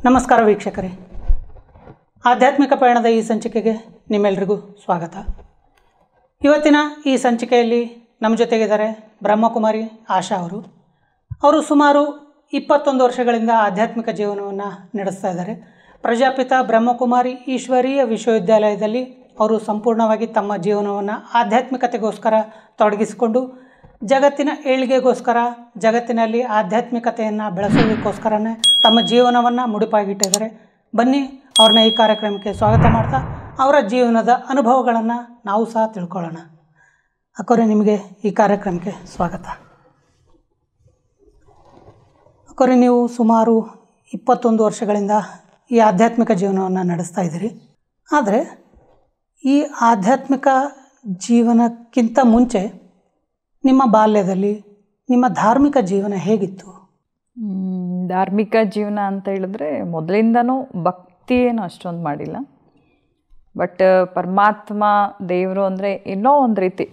ನಮಸ್ಕಾರ ವೀಕ್ಷಕರೇ, ಆಧ್ಯಾತ್ಮಿಕ ಪಯಣದ ಈ ಸಂಚಿಕೆಗೆ ನಿಮ್ಮೆಲ್ಲರಿಗೂ ಸ್ವಾಗತ. ಇವತ್ತಿನ ಈ ಸಂಚಿಕೆಯಲ್ಲಿ ನಮ್ಮ ಜೊತೆಗಿದ್ದಾರೆ ಬ್ರಹ್ಮಕುಮಾರಿ ಆಶಾ ಅವರು ಸುಮಾರು 21 ವರ್ಷಗಳಿಂದ ಆಧ್ಯಾತ್ಮಿಕ ಜೀವನವನ್ನು ನಡೆಸ್ತಾ ಇದ್ದಾರೆ. ಪ್ರಜಾಪಿತ ಬ್ರಹ್ಮಕುಮಾರಿ ಈಶ್ವರೀಯ ವಿಶ್ವವಿದ್ಯಾಲಯದಲ್ಲಿ ಅವರು ಸಂಪೂರ್ಣವಾಗಿ ತಮ್ಮ ಜೀವನವನ್ನು ಆಧ್ಯಾತ್ಮಿಕತೆಗೋಸ್ಕರ ತೊಡಗಿಸಿಕೊಂಡು ಜಗತ್ತಿನ ಏಳಿಗೆಗೋಸ್ಕರ, ಜಗತ್ತಿನಲ್ಲಿ ಆಧ್ಯಾತ್ಮಿಕತೆಯನ್ನು ಬೆಳೆಸೋದಕ್ಕೋಸ್ಕರನೇ ತಮ್ಮ ಜೀವನವನ್ನು ಮುಡಿಪಾಗಿಟ್ಟಿದ್ದಾರೆ. ಬನ್ನಿ ಅವ್ರನ್ನ ಈ ಕಾರ್ಯಕ್ರಮಕ್ಕೆ ಸ್ವಾಗತ ಮಾಡ್ತಾ ಅವರ ಜೀವನದ ಅನುಭವಗಳನ್ನು ನಾವು ಸಹ ತಿಳ್ಕೊಳ್ಳೋಣ. ಅಕ್ಕೋರೆ, ನಿಮಗೆ ಈ ಕಾರ್ಯಕ್ರಮಕ್ಕೆ ಸ್ವಾಗತ. ಅಕ್ಕೋರೆ, ನೀವು ಸುಮಾರು 21 ವರ್ಷಗಳಿಂದ ಈ ಆಧ್ಯಾತ್ಮಿಕ ಜೀವನವನ್ನು ನಡೆಸ್ತಾ ಇದ್ದೀರಿ. ಆದರೆ ಈ ಆಧ್ಯಾತ್ಮಿಕ ಜೀವನಕ್ಕಿಂತ ಮುಂಚೆ ನಿಮ್ಮ ಬಾಲ್ಯದಲ್ಲಿ ನಿಮ್ಮ ಧಾರ್ಮಿಕ ಜೀವನ ಹೇಗಿತ್ತು? ಧಾರ್ಮಿಕ ಜೀವನ ಅಂತ ಹೇಳಿದ್ರೆ ಮೊದಲಿಂದನೂ ಭಕ್ತಿ ಏನು ಅಷ್ಟೊಂದು ಮಾಡಿಲ್ಲ. ಬಟ್ ಪರಮಾತ್ಮ ದೇವರು ಅಂದರೆ ಇನ್ನೂ ಒಂದು ರೀತಿ,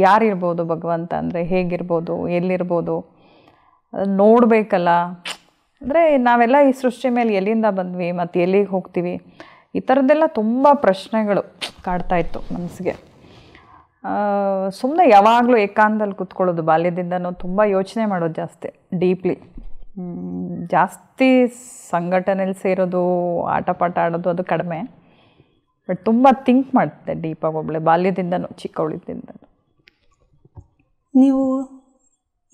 ಯಾರಿರ್ಬೋದು ಭಗವಂತ ಅಂದರೆ ಹೇಗಿರ್ಬೋದು, ಎಲ್ಲಿರ್ಬೋದು, ಅದನ್ನು ನೋಡಬೇಕಲ್ಲ. ಅಂದರೆ ನಾವೆಲ್ಲ ಈ ಸೃಷ್ಟಿ ಮೇಲೆ ಎಲ್ಲಿಂದ ಬಂದ್ವಿ ಮತ್ತು ಎಲ್ಲಿಗೆ ಹೋಗ್ತೀವಿ, ಈ ಥರದ್ದೆಲ್ಲ ತುಂಬ ಪ್ರಶ್ನೆಗಳು ಕಾಡ್ತಾಯಿತ್ತು ಮನಸ್ಸಿಗೆ. ಸುಮ್ಮನೆ ಯಾವಾಗಲೂ ಏಕಾಂತದಲ್ಲಿ ಕೂತ್ಕೊಳ್ಳೋದು, ಬಾಲ್ಯದಿಂದನೂ ತುಂಬ ಯೋಚನೆ ಮಾಡೋದು ಜಾಸ್ತಿ, ಡೀಪ್ಲಿ. ಜಾಸ್ತಿ ಸಂಘಟನೆಯಲ್ಲಿ ಸೇರೋದು, ಆಟ ಪಾಠ ಆಡೋದು ಅದು ಕಡಿಮೆ. ಬಟ್ ತುಂಬ ಥಿಂಕ್ ಮಾಡ್ತಿದ್ದೆ ಡೀಪಾಗಿ ಒಬ್ಬಳೆ, ಬಾಲ್ಯದಿಂದನೂ, ಚಿಕ್ಕವಳಿದ್ದಿಂದ. ನೀವು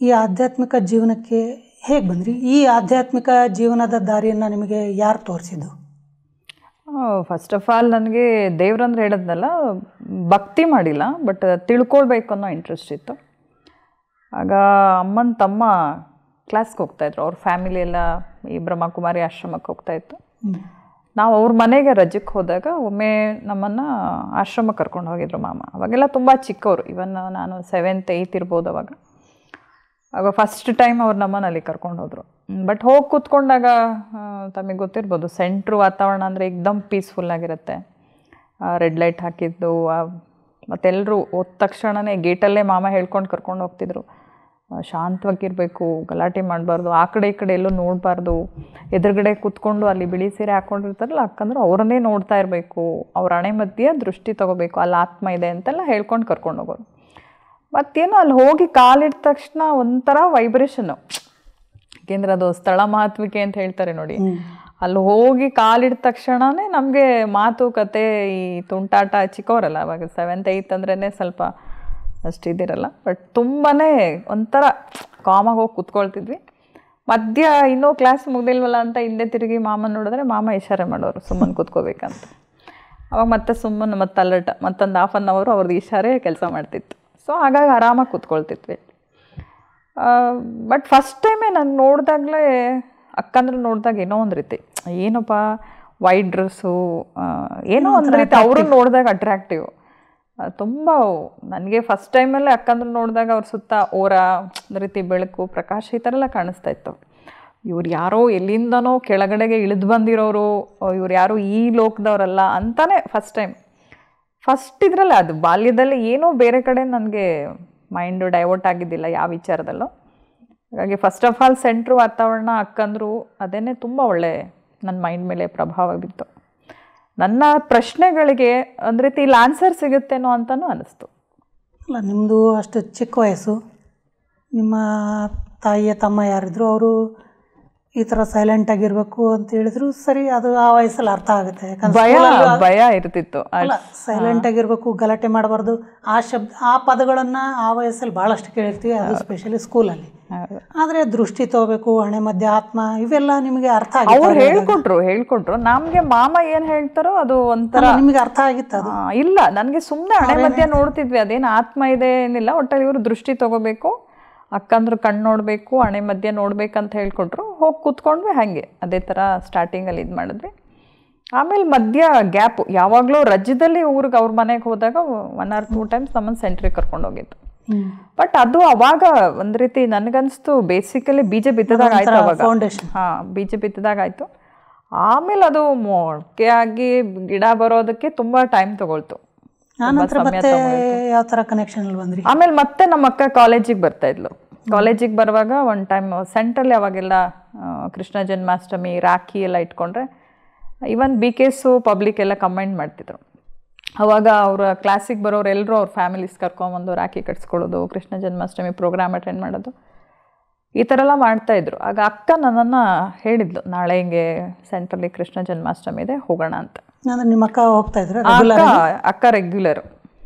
ಈ ಆಧ್ಯಾತ್ಮಿಕ ಜೀವನಕ್ಕೆ ಹೇಗೆ ಬಂದ್ರಿ? ಈ ಆಧ್ಯಾತ್ಮಿಕ ಜೀವನದ ದಾರಿಯನ್ನು ನಿಮಗೆ ಯಾರು ತೋರಿಸಿದ್ದು? ಫಸ್ಟ್ ಆಫ್ ಆಲ್ ನನಗೆ ದೇವ್ರಂದ್ರೆ ಹೇಳಿದ್ನಲ್ಲ, ಭಕ್ತಿ ಮಾಡಿಲ್ಲ, ಬಟ್ ತಿಳ್ಕೊಳ್ಬೇಕು ಅನ್ನೋ ಇಂಟ್ರೆಸ್ಟ್ ಇತ್ತು. ಆಗ ಅಮ್ಮನ ತಮ್ಮ ಕ್ಲಾಸ್ಗೆ ಹೋಗ್ತಾಯಿದ್ರು. ಅವ್ರ ಫ್ಯಾಮಿಲಿ ಎಲ್ಲ ಈ ಬ್ರಹ್ಮಕುಮಾರಿ ಆಶ್ರಮಕ್ಕೆ ಹೋಗ್ತಾಯಿತ್ತು. ನಾವು ಅವ್ರ ಮನೆಗೆ ರಜಕ್ಕೆ ಹೋದಾಗ ಒಮ್ಮೆ ನಮ್ಮನ್ನು ಆಶ್ರಮಕ್ಕೆ ಕರ್ಕೊಂಡು ಹೋಗಿದ್ರು ಮಾಮ. ಅವಾಗೆಲ್ಲ ತುಂಬ ಚಿಕ್ಕವರು, ಇವನ್ ನಾನು 7th 8th ಇರ್ಬೋದು ಅವಾಗ. ಆಗ ಫಸ್ಟ್ ಟೈಮ್ ಅವ್ರು ನಮ್ಮನ್ನು ಅಲ್ಲಿ ಕರ್ಕೊಂಡು ಹೋದರು. ಬಟ್ ಹೋಗಿ ಕೂತ್ಕೊಂಡಾಗ ತಮಗೆ ಗೊತ್ತಿರ್ಬೋದು, ಸೆಂಟ್ರ್ ವಾತಾವರಣ ಅಂದರೆ ಏಕ್ದಮ್ ಪೀಸ್ಫುಲ್ಲಾಗಿರುತ್ತೆ. ರೆಡ್ ಲೈಟ್ ಹಾಕಿದ್ದು, ಮತ್ತೆಲ್ಲರೂ ಹೋದ ತಕ್ಷಣವೇ ಗೇಟಲ್ಲೇ ಮಾಮ ಹೇಳ್ಕೊಂಡು ಕರ್ಕೊಂಡು ಹೋಗ್ತಿದ್ರು. ಶಾಂತವಾಗಿರಬೇಕು, ಗಲಾಟೆ ಮಾಡಬಾರ್ದು, ಆ ಕಡೆ ಈ ಕಡೆ ಎಲ್ಲೂ ನೋಡಬಾರ್ದು, ಎದುರುಗಡೆ ಕೂತ್ಕೊಂಡು ಅಲ್ಲಿ ಬಿಳಿ ಸೀರೆ ಹಾಕ್ಕೊಂಡಿರ್ತಾರಲ್ಲ ಯಾಕಂದ್ರೆ ಅವ್ರನ್ನೇ ನೋಡ್ತಾ ಇರಬೇಕು, ಅವ್ರ ಹಣೆ ಮಧ್ಯೆ ದೃಷ್ಟಿ ತೊಗೋಬೇಕು, ಅಲ್ಲಿ ಆತ್ಮ ಇದೆ ಅಂತೆಲ್ಲ ಹೇಳ್ಕೊಂಡು ಕರ್ಕೊಂಡು ಹೋಗೋರು. ಮತ್ತೇನು ಅಲ್ಲಿ ಹೋಗಿ ಕಾಲಿಟ್ಟ ತಕ್ಷಣ ಒಂಥರ ವೈಬ್ರೇಷನ್ನು, ಏಕೆಂದರೆ ಅದು ಸ್ಥಳ ಮಹತ್ವಿಕೆ ಅಂತ ಹೇಳ್ತಾರೆ ನೋಡಿ. ಅಲ್ಲಿ ಹೋಗಿ ಕಾಲಿಟ್ಟ ತಕ್ಷಣವೇ ನಮಗೆ ಮಾತುಕತೆ, ಈ ತುಂಟಾಟ, ಚಿಕ್ಕವರಲ್ಲ ಅವಾಗ 7th 8th ಅಂದ್ರೇ ಸ್ವಲ್ಪ ಅಷ್ಟು ಇದಿರಲ್ಲ. ಬಟ್ ತುಂಬಾ ಒಂಥರ ಕಾಮಾಗಿ ಹೋಗಿ ಕೂತ್ಕೊಳ್ತಿದ್ವಿ. ಮಧ್ಯ ಇನ್ನೂ ಕ್ಲಾಸ್ ಮುಗ್ದಿಲ್ವಲ್ಲ ಅಂತ ಹಿಂದೆ ತಿರುಗಿ ಮಾಮನ ನೋಡಿದ್ರೆ ಮಾಮ ಇಶಾರೆ ಮಾಡೋರು ಸುಮ್ಮನೆ ಕೂತ್ಕೋಬೇಕಂತ. ಅವಾಗ ಮತ್ತೆ ಸುಮ್ಮನೆ ಮತ್ತೆ ಅಲರ್ಟ, ಮತ್ತೊಂದು 1/2 hour ಅವ್ರದ್ದು ಇಶಾರೆ ಕೆಲಸ ಮಾಡ್ತಿತ್ತು. ಸೊ ಹಾಗಾಗಿ ಆರಾಮಾಗಿ ಕೂತ್ಕೊಳ್ತಿದ್ವಿ. ಬಟ್ ಫಸ್ಟ್ ಟೈಮೇ ನಾನು ನೋಡಿದಾಗಲೇ, ಅಕ್ಕಂದ್ರೆ ನೋಡಿದಾಗ ಏನೋ ಒಂದು ರೀತಿ, ಏನಪ್ಪ ವೈಟ್ ಡ್ರೆಸ್ಸು, ಏನೋ ಒಂದು ರೀತಿ ಅವರು ನೋಡಿದಾಗ ಅಟ್ರಾಕ್ಟಿವ್ ತುಂಬ. ನನಗೆ ಫಸ್ಟ್ ಟೈಮಲ್ಲೇ ಅಕ್ಕಂದ್ರೆ ನೋಡಿದಾಗ ಅವ್ರ ಸುತ್ತ ಓರ ಒಂದು ರೀತಿ ಬೆಳಕು, ಪ್ರಕಾಶ, ಈ ಥರ ಎಲ್ಲ ಕಾಣಿಸ್ತಾ ಇತ್ತು. ಇವ್ರು ಯಾರೋ ಎಲ್ಲಿಂದನೋ ಕೆಳಗಡೆಗೆ ಇಳಿದು ಬಂದಿರೋರು, ಇವ್ರು ಯಾರೋ ಈ ಲೋಕದವರಲ್ಲ ಅಂತಾನೆ ಫಸ್ಟ್ ಇದರಲ್ಲ. ಅದು ಬಾಲ್ಯದಲ್ಲಿ ಏನೋ ಬೇರೆ ಕಡೆ ನನಗೆ ಮೈಂಡು ಡೈವರ್ಟ್ ಆಗಿದ್ದಿಲ್ಲ ಯಾವ ವಿಚಾರದಲ್ಲೂ. ಹಾಗಾಗಿ ಫಸ್ಟ್ ಆಫ್ ಆಲ್ ಸೆಂಟ್ರ್ ವಾತಾವರಣ, ಅಕ್ಕಂದ್ರು ಅದೇನೇ ತುಂಬ ಒಳ್ಳೆ ನನ್ನ ಮೈಂಡ್ ಮೇಲೆ ಪ್ರಭಾವ ಬಿತ್ತು. ನನ್ನ ಪ್ರಶ್ನೆಗಳಿಗೆ ಒಂದು ರೀತಿ ಇಲ್ಲಿ ಆನ್ಸರ್ ಸಿಗುತ್ತೇನೋ ಅಂತಲೂ ಅನ್ನಿಸ್ತು. ಅಲ್ಲ, ನಿಮ್ಮದು ಅಷ್ಟು ಚಿಕ್ಕ ವಯಸ್ಸು, ನಿಮ್ಮ ತಾಯಿಯ ತಮ್ಮ ಯಾರಿದ್ರು ಅವರು ಈ ಥರ ಸೈಲೆಂಟಾಗಿರಬೇಕು ಅಂತ ಹೇಳಿದ್ರು, ಸರಿ, ಅದು ಆ ವಯಸ್ಸಲ್ಲಿ ಅರ್ಥ ಆಗುತ್ತೆ. ಭಯ ಇರ್ತಿತ್ತು. ಅಲ್ಲ, ಸೈಲೆಂಟಾಗಿರಬೇಕು, ಗಲಾಟೆ ಮಾಡಬಾರ್ದು, ಆ ಪದಗಳನ್ನು ಆ ವಯಸ್ಸಲ್ಲಿ ಭಾಳಷ್ಟು ಕೇಳಿರ್ತೀವಿ, ಅದು ಸ್ಪೆಷಲಿ ಸ್ಕೂಲಲ್ಲಿ. ಆದರೆ ದೃಷ್ಟಿ ತಗೋಬೇಕು, ಹಣೆ ಮಧ್ಯೆ ಆತ್ಮ, ಇವೆಲ್ಲ ನಿಮಗೆ ಅರ್ಥ ಆಗಿ ಅವ್ರು ಹೇಳ್ಕೊಟ್ರು. ನಮಗೆ ಮಾಮ ಏನು ಹೇಳ್ತಾರೋ ಅದು ಒಂಥರ ನಿಮಗೆ ಅರ್ಥ ಆಗಿತ್ತು? ಅದು ಇಲ್ಲ, ನನಗೆ ಸುಮ್ಮನೆ ಹಣೆ ಮಧ್ಯೆ ನೋಡ್ತಿದ್ವಿ, ಅದೇನು ಆತ್ಮ ಇದೆ ಏನಿಲ್ಲ, ಒಟ್ಟಲ್ಲಿ ಇವರು ದೃಷ್ಟಿ ತಗೋಬೇಕು, ಅಕ್ಕಂದ್ರು ಕಣ್ಣು ನೋಡಬೇಕು, ಹಣೆ ಮಧ್ಯೆ ನೋಡ್ಬೇಕಂತ ಹೇಳ್ಕೊಟ್ರು. ಹೋಗಿ ಕೂತ್ಕೊಂಡ್ವಿ, ಹಾಗೆ ಅದೇ ಥರ ಸ್ಟಾರ್ಟಿಂಗಲ್ಲಿ ಇದು ಮಾಡಿದ್ವಿ. ಆಮೇಲೆ ಮಧ್ಯ ಗ್ಯಾಪು, ಯಾವಾಗಲೂ ರಜದಲ್ಲಿ ಊರಿಗೆ ಅವ್ರ ಮನೆಗೆ ಹೋದಾಗ 1 or 2 times ನಮ್ಮನ್ನು ಸೆಂಟ್ರಿಗೆ ಕರ್ಕೊಂಡು ಹೋಗಿತ್ತು. ಬಟ್ ಅದು ಅವಾಗ ಒಂದು ರೀತಿ ನನಗನ್ನಿಸ್ತು, ಬೇಸಿಕಲಿ ಬೀಜ ಬಿತ್ತದಾಗ ಆಯ್ತು ಅವಾಗ. ಬೀಜ ಬಿತ್ತದಾಗ ಆಯಿತು. ಆಮೇಲೆ ಅದು ಮೊಳಕೆ ಆಗಿ ಗಿಡ ಬರೋದಕ್ಕೆ ತುಂಬ ಟೈಮ್ ತೊಗೊಳ್ತು. ಯಾವ ಥರ ಕನೆಕ್ಷನ್ ಬಂದ್ರಿ? ಆಮೇಲೆ ಮತ್ತೆ ನಮ್ಮ ಅಕ್ಕ ಕಾಲೇಜಿಗೆ ಬರ್ತಾಯಿದ್ಲು. ಕಾಲೇಜಿಗೆ ಬರುವಾಗ ಒಂದು ಟೈಮ್ ಸೆಂಟ್ರಲ್ಲಿ ಅವಾಗೆಲ್ಲ ಕೃಷ್ಣ ಜನ್ಮಾಷ್ಟಮಿ ರಾಖಿ ಎಲ್ಲ ಇಟ್ಕೊಂಡ್ರೆ ಈವನ್ BKS ಪಬ್ಲಿಕ್ ಎಲ್ಲ ಕಮೆಂಟ್ ಮಾಡ್ತಿದ್ರು. ಅವಾಗ ಅವರ ಕ್ಲಾಸಿಗೆ ಬರೋರು ಎಲ್ಲರೂ ಅವ್ರ ಫ್ಯಾಮಿಲೀಸ್ ಕರ್ಕೊಂಬಂದು ರಾಖಿ ಕಟ್ಸ್ಕೊಳ್ಳೋದು, ಕೃಷ್ಣ ಜನ್ಮಾಷ್ಟಮಿ ಪ್ರೋಗ್ರಾಮ್ ಅಟೆಂಡ್ ಮಾಡೋದು, ಈ ಥರ ಎಲ್ಲ ಮಾಡ್ತಾಯಿದ್ರು. ಆಗ ಅಕ್ಕ ನನ್ನನ್ನು ಹೇಳಿದ್ಲು, ನಾಳೆ ಹಿಂಗೆ ಸೆಂಟ್ರಲ್ಲಿ ಕೃಷ್ಣ ಜನ್ಮಾಷ್ಟಮಿ ಇದೆ, ಹೋಗೋಣ ಅಂತ. ನಿಮ್ಮ ಅಕ್ಕ ಹೋಗ್ತಾ ಇದ್ರು? ಅಕ್ಕ ರೆಗ್ಯುಲರು.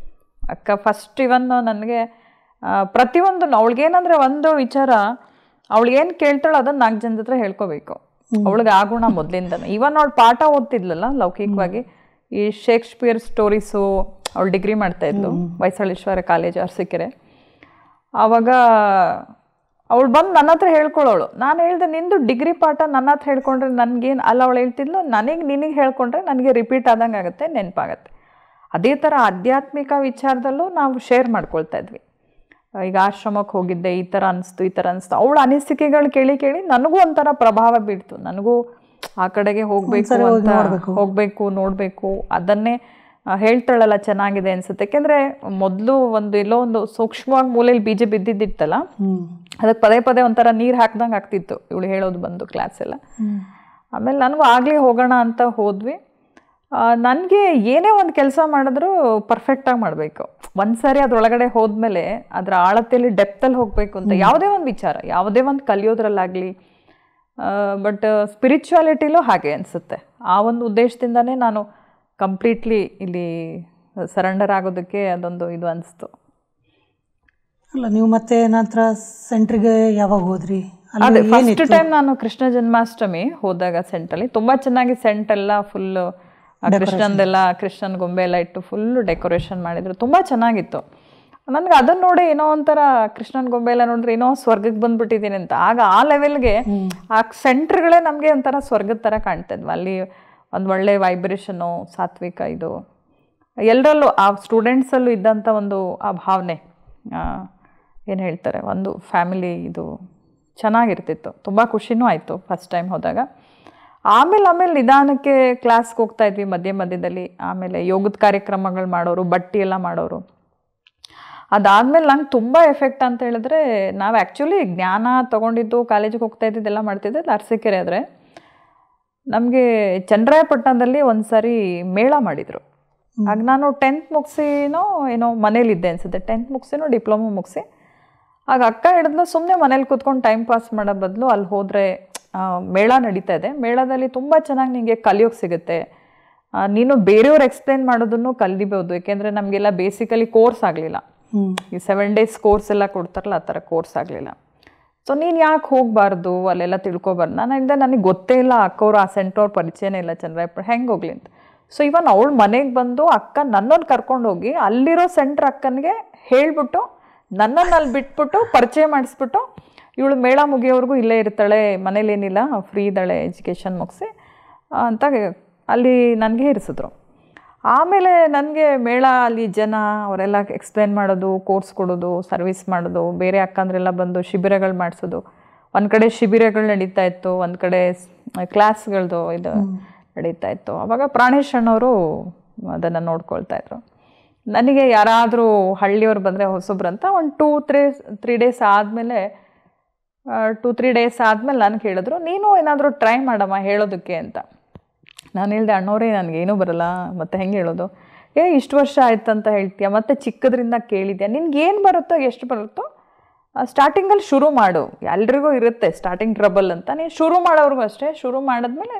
ಅಕ್ಕ ಫಸ್ಟ್ ಇವನ್ ನನಗೆ ಪ್ರತಿಯೊಂದು ಅವಳಿಗೇನಂದರೆ ಒಂದು ವಿಚಾರ, ಅವಳಿಗೇನು ಕೇಳ್ತಾಳೋ ಅದನ್ನು 4 ಜನದ ಹತ್ರ ಹೇಳ್ಕೋಬೇಕು. ಅವಳಿಗೆ ಆ ಗುಣ ಮೊದಲಿಂದನೇ. ಇವನ್ ಅವಳು ಪಾಠ ಓದ್ತಿದ್ಲಲ್ಲ ಲೌಕಿಕವಾಗಿ, ಈ ಶೇಕ್ಸ್ಪಿಯರ್ ಸ್ಟೋರೀಸು ಅವಳು ಡಿಗ್ರಿ ಮಾಡ್ತಾಯಿದ್ಲು ಹೊಯ್ಸಳೇಶ್ವರ ಕಾಲೇಜ್ ಅರಸೀಕೆರೆ. ಆವಾಗ ಅವಳು ಬಂದು ನನ್ನ ಹತ್ರ ಹೇಳ್ಕೊಳ್ಳೋಳು. ನಾನು ಹೇಳಿದೆ, ನಿಂದು ಡಿಗ್ರಿ ಪಾಠ ನನ್ನ ಹತ್ರ ಹೇಳ್ಕೊಂಡ್ರೆ ನನಗೇನು ಅಲ್ಲ. ಅವಳು ಹೇಳ್ತಿದ್ಲು, ನಿನಗೆ ಹೇಳ್ಕೊಂಡ್ರೆ ನನಗೆ ರಿಪೀಟ್ ಆದಂಗೆ ಆಗುತ್ತೆ, ನೆನಪಾಗತ್ತೆ. ಅದೇ ಥರ ಆಧ್ಯಾತ್ಮಿಕ ವಿಚಾರದಲ್ಲೂ ನಾವು ಶೇರ್ ಮಾಡ್ಕೊಳ್ತಾ ಇದ್ವಿ. ಈಗ ಆಶ್ರಮಕ್ಕೆ ಹೋಗಿದ್ದೆ, ಈ ಥರ ಅನಿಸ್ತು. ಅವಳ ಅನಿಸಿಕೆಗಳು ಕೇಳಿ ನನಗೂ ಒಂಥರ ಪ್ರಭಾವ ಬೀಳ್ತು. ನನಗೂ ಆ ಕಡೆಗೆ ಹೋಗಬೇಕು ನೋಡಬೇಕು, ಅದನ್ನೇ ಹೇಳ್ತಾಳಲ್ಲ ಚೆನ್ನಾಗಿದೆ ಅನ್ಸುತ್ತೆ. ಯಾಕೆಂದರೆ ಮೊದಲು ಎಲ್ಲೋ ಒಂದು ಸೂಕ್ಷ್ಮವಾಗಿ ಮೂಲೆಯಲ್ಲಿ ಬೀಜ ಬಿದ್ದಿದ್ದಿತ್ತಲ್ಲ, ಅದಕ್ಕೆ ಪದೇ ಒಂಥರ ನೀರು ಹಾಕ್ದಂಗೆ ಆಗ್ತಿತ್ತು ಇವಳು ಹೇಳೋದು ಬಂದು ಕ್ಲಾಸೆಲ್ಲ. ಆಮೇಲೆ ನನಗೂ ಆಗಲಿ ಹೋಗೋಣ ಅಂತ ಹೋದ್ವಿ. ನನಗೆ ಏನೇ ಒಂದು ಕೆಲಸ ಮಾಡಿದ್ರೂ ಪರ್ಫೆಕ್ಟಾಗಿ ಮಾಡಬೇಕು. ಒಂದು ಸಾರಿ ಅದರೊಳಗಡೆ ಹೋದ್ಮೇಲೆ ಅದರ ಆಳತೆಯಲ್ಲಿ ಡೆಪ್ತಲ್ಲಿ ಹೋಗಬೇಕು ಅಂತ ಯಾವುದೇ ಒಂದು ವಿಚಾರ, ಯಾವುದೇ ಒಂದು ಕಲಿಯೋದ್ರಲ್ಲಾಗಲಿ. ಬಟ್ ಸ್ಪಿರಿಚುವಾಲಿಟಿಲೂ ಹಾಗೆ ಅನಿಸುತ್ತೆ. ಆ ಒಂದು ಉದ್ದೇಶದಿಂದನೇ ನಾನು ಕಂಪ್ಲೀಟ್ಲಿ ಇಲ್ಲಿ ಸರೆಂಡರ್ ಆಗೋದಕ್ಕೆ ಅದೊಂದು ಇದು ಅನಿಸ್ತು. ಅಲ್ಲ, ನೀವು ಮತ್ತೆ ನಂತರ ಸೆಂಟ್ರಿಗೆ ಯಾವಾಗ ಹೋದ್ರಿ? ಅದೇ ಫಸ್ಟ್ ಟೈಮ್ ನಾನು ಕೃಷ್ಣ ಜನ್ಮಾಷ್ಟಮಿ ಹೋದಾಗ ಸೆಂಟಲ್ಲಿ ತುಂಬ ಚೆನ್ನಾಗಿ ಸೆಂಟೆಲ್ಲ ಫುಲ್ಲು ಕೃಷ್ಣನ್ ಗೊಂಬೆ ಎಲ್ಲ ಇಟ್ಟು ಫುಲ್ಲು ಡೆಕೋರೇಷನ್ ಮಾಡಿದ್ರು, ತುಂಬ ಚೆನ್ನಾಗಿತ್ತು. ನನಗೆ ಅದನ್ನು ನೋಡಿ ಏನೋ ಒಂಥರ ಕೃಷ್ಣನ ಗೊಂಬೆ ಎಲ್ಲ ನೋಡಿದ್ರೆ ಏನೋ ಸ್ವರ್ಗಕ್ಕೆ ಬಂದ್ಬಿಟ್ಟಿದ್ದೀನಿ ಅಂತ. ಆಗ ಆ ಲೆವೆಲ್ಗೆ ಆ ಸೆಂಟ್ರ್ಗಳೇ ನಮಗೆ ಒಂಥರ ಸ್ವರ್ಗದ ಥರ ಕಾಣ್ತಿದ್ವಿ. ಅಲ್ಲಿ ಒಂದು ಒಳ್ಳೆ ವೈಬ್ರೇಷನು, ಸಾತ್ವಿಕ, ಇದು ಎಲ್ಲರಲ್ಲೂ ಆ ಸ್ಟೂಡೆಂಟ್ಸಲ್ಲೂ ಇದ್ದಂಥ ಒಂದು ಆ ಭಾವನೆ, ಏನು ಹೇಳ್ತಾರೆ, ಒಂದು ಫ್ಯಾಮಿಲಿ ಇದು ಚೆನ್ನಾಗಿರ್ತಿತ್ತು. ತುಂಬ ಖುಷಿನೂ ಆಯಿತು ಫಸ್ಟ್ ಟೈಮ್ ಹೋದಾಗ. ಆಮೇಲೆ ನಿಧಾನಕ್ಕೆ ಕ್ಲಾಸ್ಗೆ ಹೋಗ್ತಾ ಇದ್ವಿ ಮಧ್ಯದಲ್ಲಿ. ಆಮೇಲೆ ಯೋಗದ ಕಾರ್ಯಕ್ರಮಗಳು ಮಾಡೋರು, ಬಟ್ಟಿ ಎಲ್ಲ ಮಾಡೋರು. ಅದಾದಮೇಲೆ ನಂಗೆ ತುಂಬ ಎಫೆಕ್ಟ್ ಅಂತ ಹೇಳಿದ್ರೆ, ನಾವು ಆ್ಯಕ್ಚುಲಿ ಜ್ಞಾನ ತೊಗೊಂಡಿದ್ದು, ಕಾಲೇಜಿಗೆ ಹೋಗ್ತಾ ಇದ್ದಿದ್ದೆಲ್ಲ ಮಾಡ್ತಿದ್ದೆ ಅರಸೀಕೆರೆ. ಆದರೆ ನಮಗೆ ಚನ್ನರಾಯಪಟ್ಟಣದಲ್ಲಿ ಒಂದು ಸಾರಿ ಮೇಳ ಮಾಡಿದರು. ಆಗ ನಾನು 10th ಮುಗಿಸಿನೋ ಏನೋ ಮನೇಲಿದ್ದೆ ಅನಿಸುತ್ತೆ. 10th ಮುಗಿಸಿನೋ ಡಿಪ್ಲೊಮೊ ಮುಗಿಸಿ. ಆಗ ಅಕ್ಕ ಹಿಡಿದ್ಲು, ಸುಮ್ಮನೆ ಮನೇಲಿ ಕೂತ್ಕೊಂಡು ಟೈಮ್ ಪಾಸ್ ಮಾಡೋ ಬದಲು ಅಲ್ಲಿ ಹೋದರೆ ಮೇಳ ನಡೀತಾ ಇದೆ, ಮೇಳದಲ್ಲಿ ತುಂಬ ಚೆನ್ನಾಗಿ ನಿಮಗೆ ಕಲಿಯೋಕ್ಕೆ ಸಿಗುತ್ತೆ, ನೀನು ಬೇರೆಯವ್ರು ಎಕ್ಸ್ಪ್ಲೇನ್ ಮಾಡೋದನ್ನು ಕಲಿಬೋದು. ಏಕೆಂದರೆ ನಮಗೆಲ್ಲ ಬೇಸಿಕಲಿ ಕೋರ್ಸ್ ಆಗಲಿಲ್ಲ, ಈ 7 days ಕೋರ್ಸ್ ಎಲ್ಲ ಕೊಡ್ತಾರಲ್ಲ ಆ ಥರ ಕೋರ್ಸ್ ಆಗಲಿಲ್ಲ. ಸೊ ನೀನು ಯಾಕೆ ಹೋಗಬಾರ್ದು, ಅಲ್ಲೆಲ್ಲ ತಿಳ್ಕೊಬಾರ್ದು. ನಾನು ಹೇಳಿದೆ, ನನಗೆ ಗೊತ್ತೇ ಇಲ್ಲ, ಅಕ್ಕವ್ರು ಆ ಸೆಂಟ್ರವ್ರ ಪರಿಚಯನೇ ಇಲ್ಲ ಚನ್ನರಾಯಪುರ, ಹೆಂಗೆ ಹೋಗ್ಲಿ ಅಂತ. ಸೊ ಇವನ್ ಅವಳು ಮನೆಗೆ ಬಂದು ಅಕ್ಕ ನನ್ನನ್ನು ಕರ್ಕೊಂಡು ಹೋಗಿ ಅಲ್ಲಿರೋ ಸೆಂಟ್ರ್ ಅಕ್ಕನಿಗೆ ಹೇಳಿಬಿಟ್ಟು, ನನ್ನನ್ನು ಅಲ್ಲಿ ಬಿಟ್ಬಿಟ್ಟು ಪರಿಚಯ ಮಾಡಿಸ್ಬಿಟ್ಟು, ಇವಳು ಮೇಳ ಮುಗಿಯೋವರೆಗೂ ಇಲ್ಲೇ ಇರ್ತಾಳೆ, ಮನೇಲೇನಿಲ್ಲ, ಫ್ರೀ ಇದ್ದಾಳೆ, ಎಜುಕೇಷನ್ ಮುಗಿಸಿ ಅಂತ ಅಲ್ಲಿ ನನಗೆ ಇರಿಸಿದ್ರು. ಆಮೇಲೆ ನನಗೆ ಮೇಳ ಅಲ್ಲಿ ಜನ ಅವರೆಲ್ಲ ಎಕ್ಸ್ಪ್ಲೇನ್ ಮಾಡೋದು, ಕೋರ್ಸ್ ಕೊಡೋದು, ಸರ್ವಿಸ್ ಮಾಡೋದು, ಬೇರೆ ಅಕ್ಕಂದ್ರೆಲ್ಲ ಬಂದು ಶಿಬಿರಗಳು ಮಾಡಿಸೋದು. ಒಂದು ಕಡೆ ಶಿಬಿರಗಳು ನಡೀತಾ ಇತ್ತು, ಒಂದು ಕಡೆ ಕ್ಲಾಸ್ಗಳದ್ದು ಇದು ನಡೀತಾ ಇತ್ತು. ಆವಾಗ ಪ್ರಾಣೇಶ್ ಅಣ್ಣವರು ಅದನ್ನು ನೋಡ್ಕೊಳ್ತಾ ಇದ್ರು. ನನಗೆ ಯಾರಾದರೂ ಹಳ್ಳಿಯವ್ರು ಬಂದರೆ ಹೊಸಬ್ರಂತ ಒಂದು 2-3 days ಆದಮೇಲೆ 2-3 days ಆದಮೇಲೆ ನನಗೆ ಹೇಳಿದ್ರು, ನೀನು ಏನಾದರೂ ಟ್ರೈ ಮಾಡಮ್ಮ ಹೇಳೋದಕ್ಕೆ ಅಂತ. ನಾನು ಹೇಳಿದೆ, ಅಣ್ಣವರೇ ನನಗೇನೂ ಬರಲ್ಲ, ಮತ್ತು ಹೆಂಗೆ ಹೇಳೋದು? ಇಷ್ಟು ವರ್ಷ ಆಯ್ತು ಅಂತ ಹೇಳ್ತೀಯ, ಮತ್ತು ಚಿಕ್ಕದ್ರಿಂದ ಕೇಳಿದ್ಯಾ, ನಿನ್ಗೇನು ಬರುತ್ತೋ ಎಷ್ಟು ಬರುತ್ತೋ ಸ್ಟಾರ್ಟಿಂಗಲ್ಲಿ ಶುರು ಮಾಡು. ಎಲ್ರಿಗೂ ಇರುತ್ತೆ ಸ್ಟಾರ್ಟಿಂಗ್ ಟ್ರಬಲ್ ಅಂತ, ನೀನು ಶುರು ಮಾಡೋವ್ರಿಗೂ ಅಷ್ಟೇ. ಶುರು ಮಾಡಿದ್ಮೇಲೆ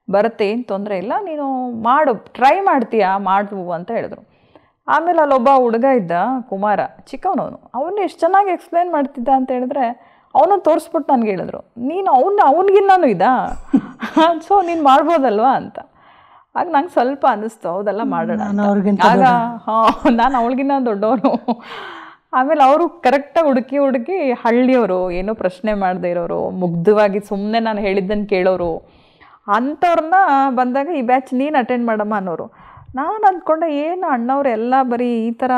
ಬರುತ್ತೆ, ಏನು ತೊಂದರೆ ಇಲ್ಲ, ನೀನು ಮಾಡು, ಟ್ರೈ ಮಾಡ್ತೀಯಾ, ಮಾಡು ಅಂತ ಹೇಳಿದ್ರು. ಆಮೇಲೆ ಅಲ್ಲೊಬ್ಬ ಹುಡುಗ ಇದ್ದ, ಕುಮಾರ, ಚಿಕ್ಕವನವನು, ಅವನು ಎಷ್ಟು ಚೆನ್ನಾಗಿ ಎಕ್ಸ್ಪ್ಲೇನ್ ಮಾಡ್ತಿದ್ದ ಅಂತ ಹೇಳಿದ್ರೆ, ಅವನು ತೋರಿಸ್ಬಿಟ್ಟು ನನಗೆ ಹೇಳಿದ್ರು, ನೀನು ಅವನಿಗಿನ್ನೂ ಇದಾ, ಸೊ ನೀನು ಮಾಡ್ಬೋದಲ್ವಾ ಅಂತ. ಆಗ ನಂಗೆ ಸ್ವಲ್ಪ ಅನ್ನಿಸ್ತು, ಹೌದಲ್ಲ ಮಾಡೋಣ. ಆಗ ನಾನು ಅವಳಿಗಿನ್ನ ದೊಡ್ಡವನು. ಆಮೇಲೆ ಅವರು ಕರೆಕ್ಟಾಗಿ ಹುಡುಕಿ ಹಳ್ಳಿಯವರು, ಏನೋ ಪ್ರಶ್ನೆ ಮಾಡದೇ ಇರೋರು, ಮುಗ್ಧವಾಗಿ ಸುಮ್ಮನೆ ನಾನು ಹೇಳಿದ್ದನ್ನು ಕೇಳೋರು, ಅಂಥವ್ರನ್ನ ಬಂದಾಗ ಈ ಬ್ಯಾಚ್ ನೀನು ಅಟೆಂಡ್ ಮಾಡಮ್ಮ ಅನ್ನೋರು. ನಾನು ಅಂದ್ಕೊಂಡೆ, ಏನು ಅಣ್ಣವ್ರು ಎಲ್ಲ ಬರೀ ಈ ಥರ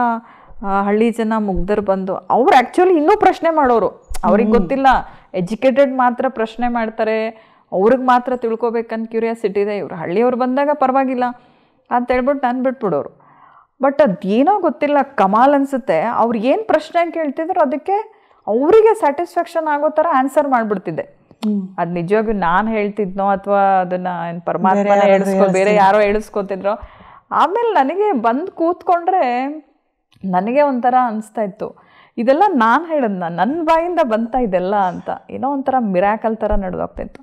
ಹಳ್ಳಿ ಜನ ಮುಗ್ಧರು ಬಂದು, ಅವ್ರು ಆ್ಯಕ್ಚುಲಿ ಇನ್ನೂ ಪ್ರಶ್ನೆ ಮಾಡೋರು. ಅವ್ರಿಗೆ ಗೊತ್ತಿಲ್ಲ, ಎಜುಕೇಟೆಡ್ ಮಾತ್ರ ಪ್ರಶ್ನೆ ಮಾಡ್ತಾರೆ, ಅವ್ರಿಗೆ ಮಾತ್ರ ತಿಳ್ಕೊಬೇಕಂತ ಕ್ಯೂರಿಯಾಸಿಟಿ ಇದೆ. ಇವರು ಹಳ್ಳಿಯವ್ರು ಬಂದಾಗ ಪರವಾಗಿಲ್ಲ ಅಂತ ಹೇಳ್ಬಿಟ್ಟು ನಾನು ಬಿಟ್ಬಿಡೋರು. ಬಟ್ ಅದೇನೋ ಗೊತ್ತಿಲ್ಲ, ಕಮಾಲ್ ಅನಿಸುತ್ತೆ. ಅವ್ರು ಏನು ಪ್ರಶ್ನೆ ಕೇಳ್ತಿದ್ರು ಅದಕ್ಕೆ ಅವರಿಗೆ ಸ್ಯಾಟಿಸ್ಫ್ಯಾಕ್ಷನ್ ಆಗೋ ಥರ ಆನ್ಸರ್ ಮಾಡಿಬಿಡ್ತಿದ್ದೆ. ಅದು ನಿಜವಾಗ್ಲೂ ನಾನು ಹೇಳ್ತಿದ್ನೋ ಅಥವಾ ಅದನ್ನು ಪರಮಾತ್ಮನ ಬೇರೆ ಯಾರೋ ಹೇಳಿಸ್ಕೊತಿದ್ರೋ. ಆಮೇಲೆ ನನಗೆ ಬಂದು ಕೂತ್ಕೊಂಡ್ರೆ ನನಗೆ ಒಂಥರ ಅನಿಸ್ತಾ ಇತ್ತು, ಇದೆಲ್ಲ ನಾನು ಹೇಳೋದನ್ನ ನನ್ನ ಬಾಯಿಂದ ಬಂತ ಇದೆಲ್ಲ ಅಂತ. ಏನೋ ಒಂಥರ ಮಿರಾಕಲ್ ಥರ ನಡೆದೋಗ್ತಾಯಿತ್ತು.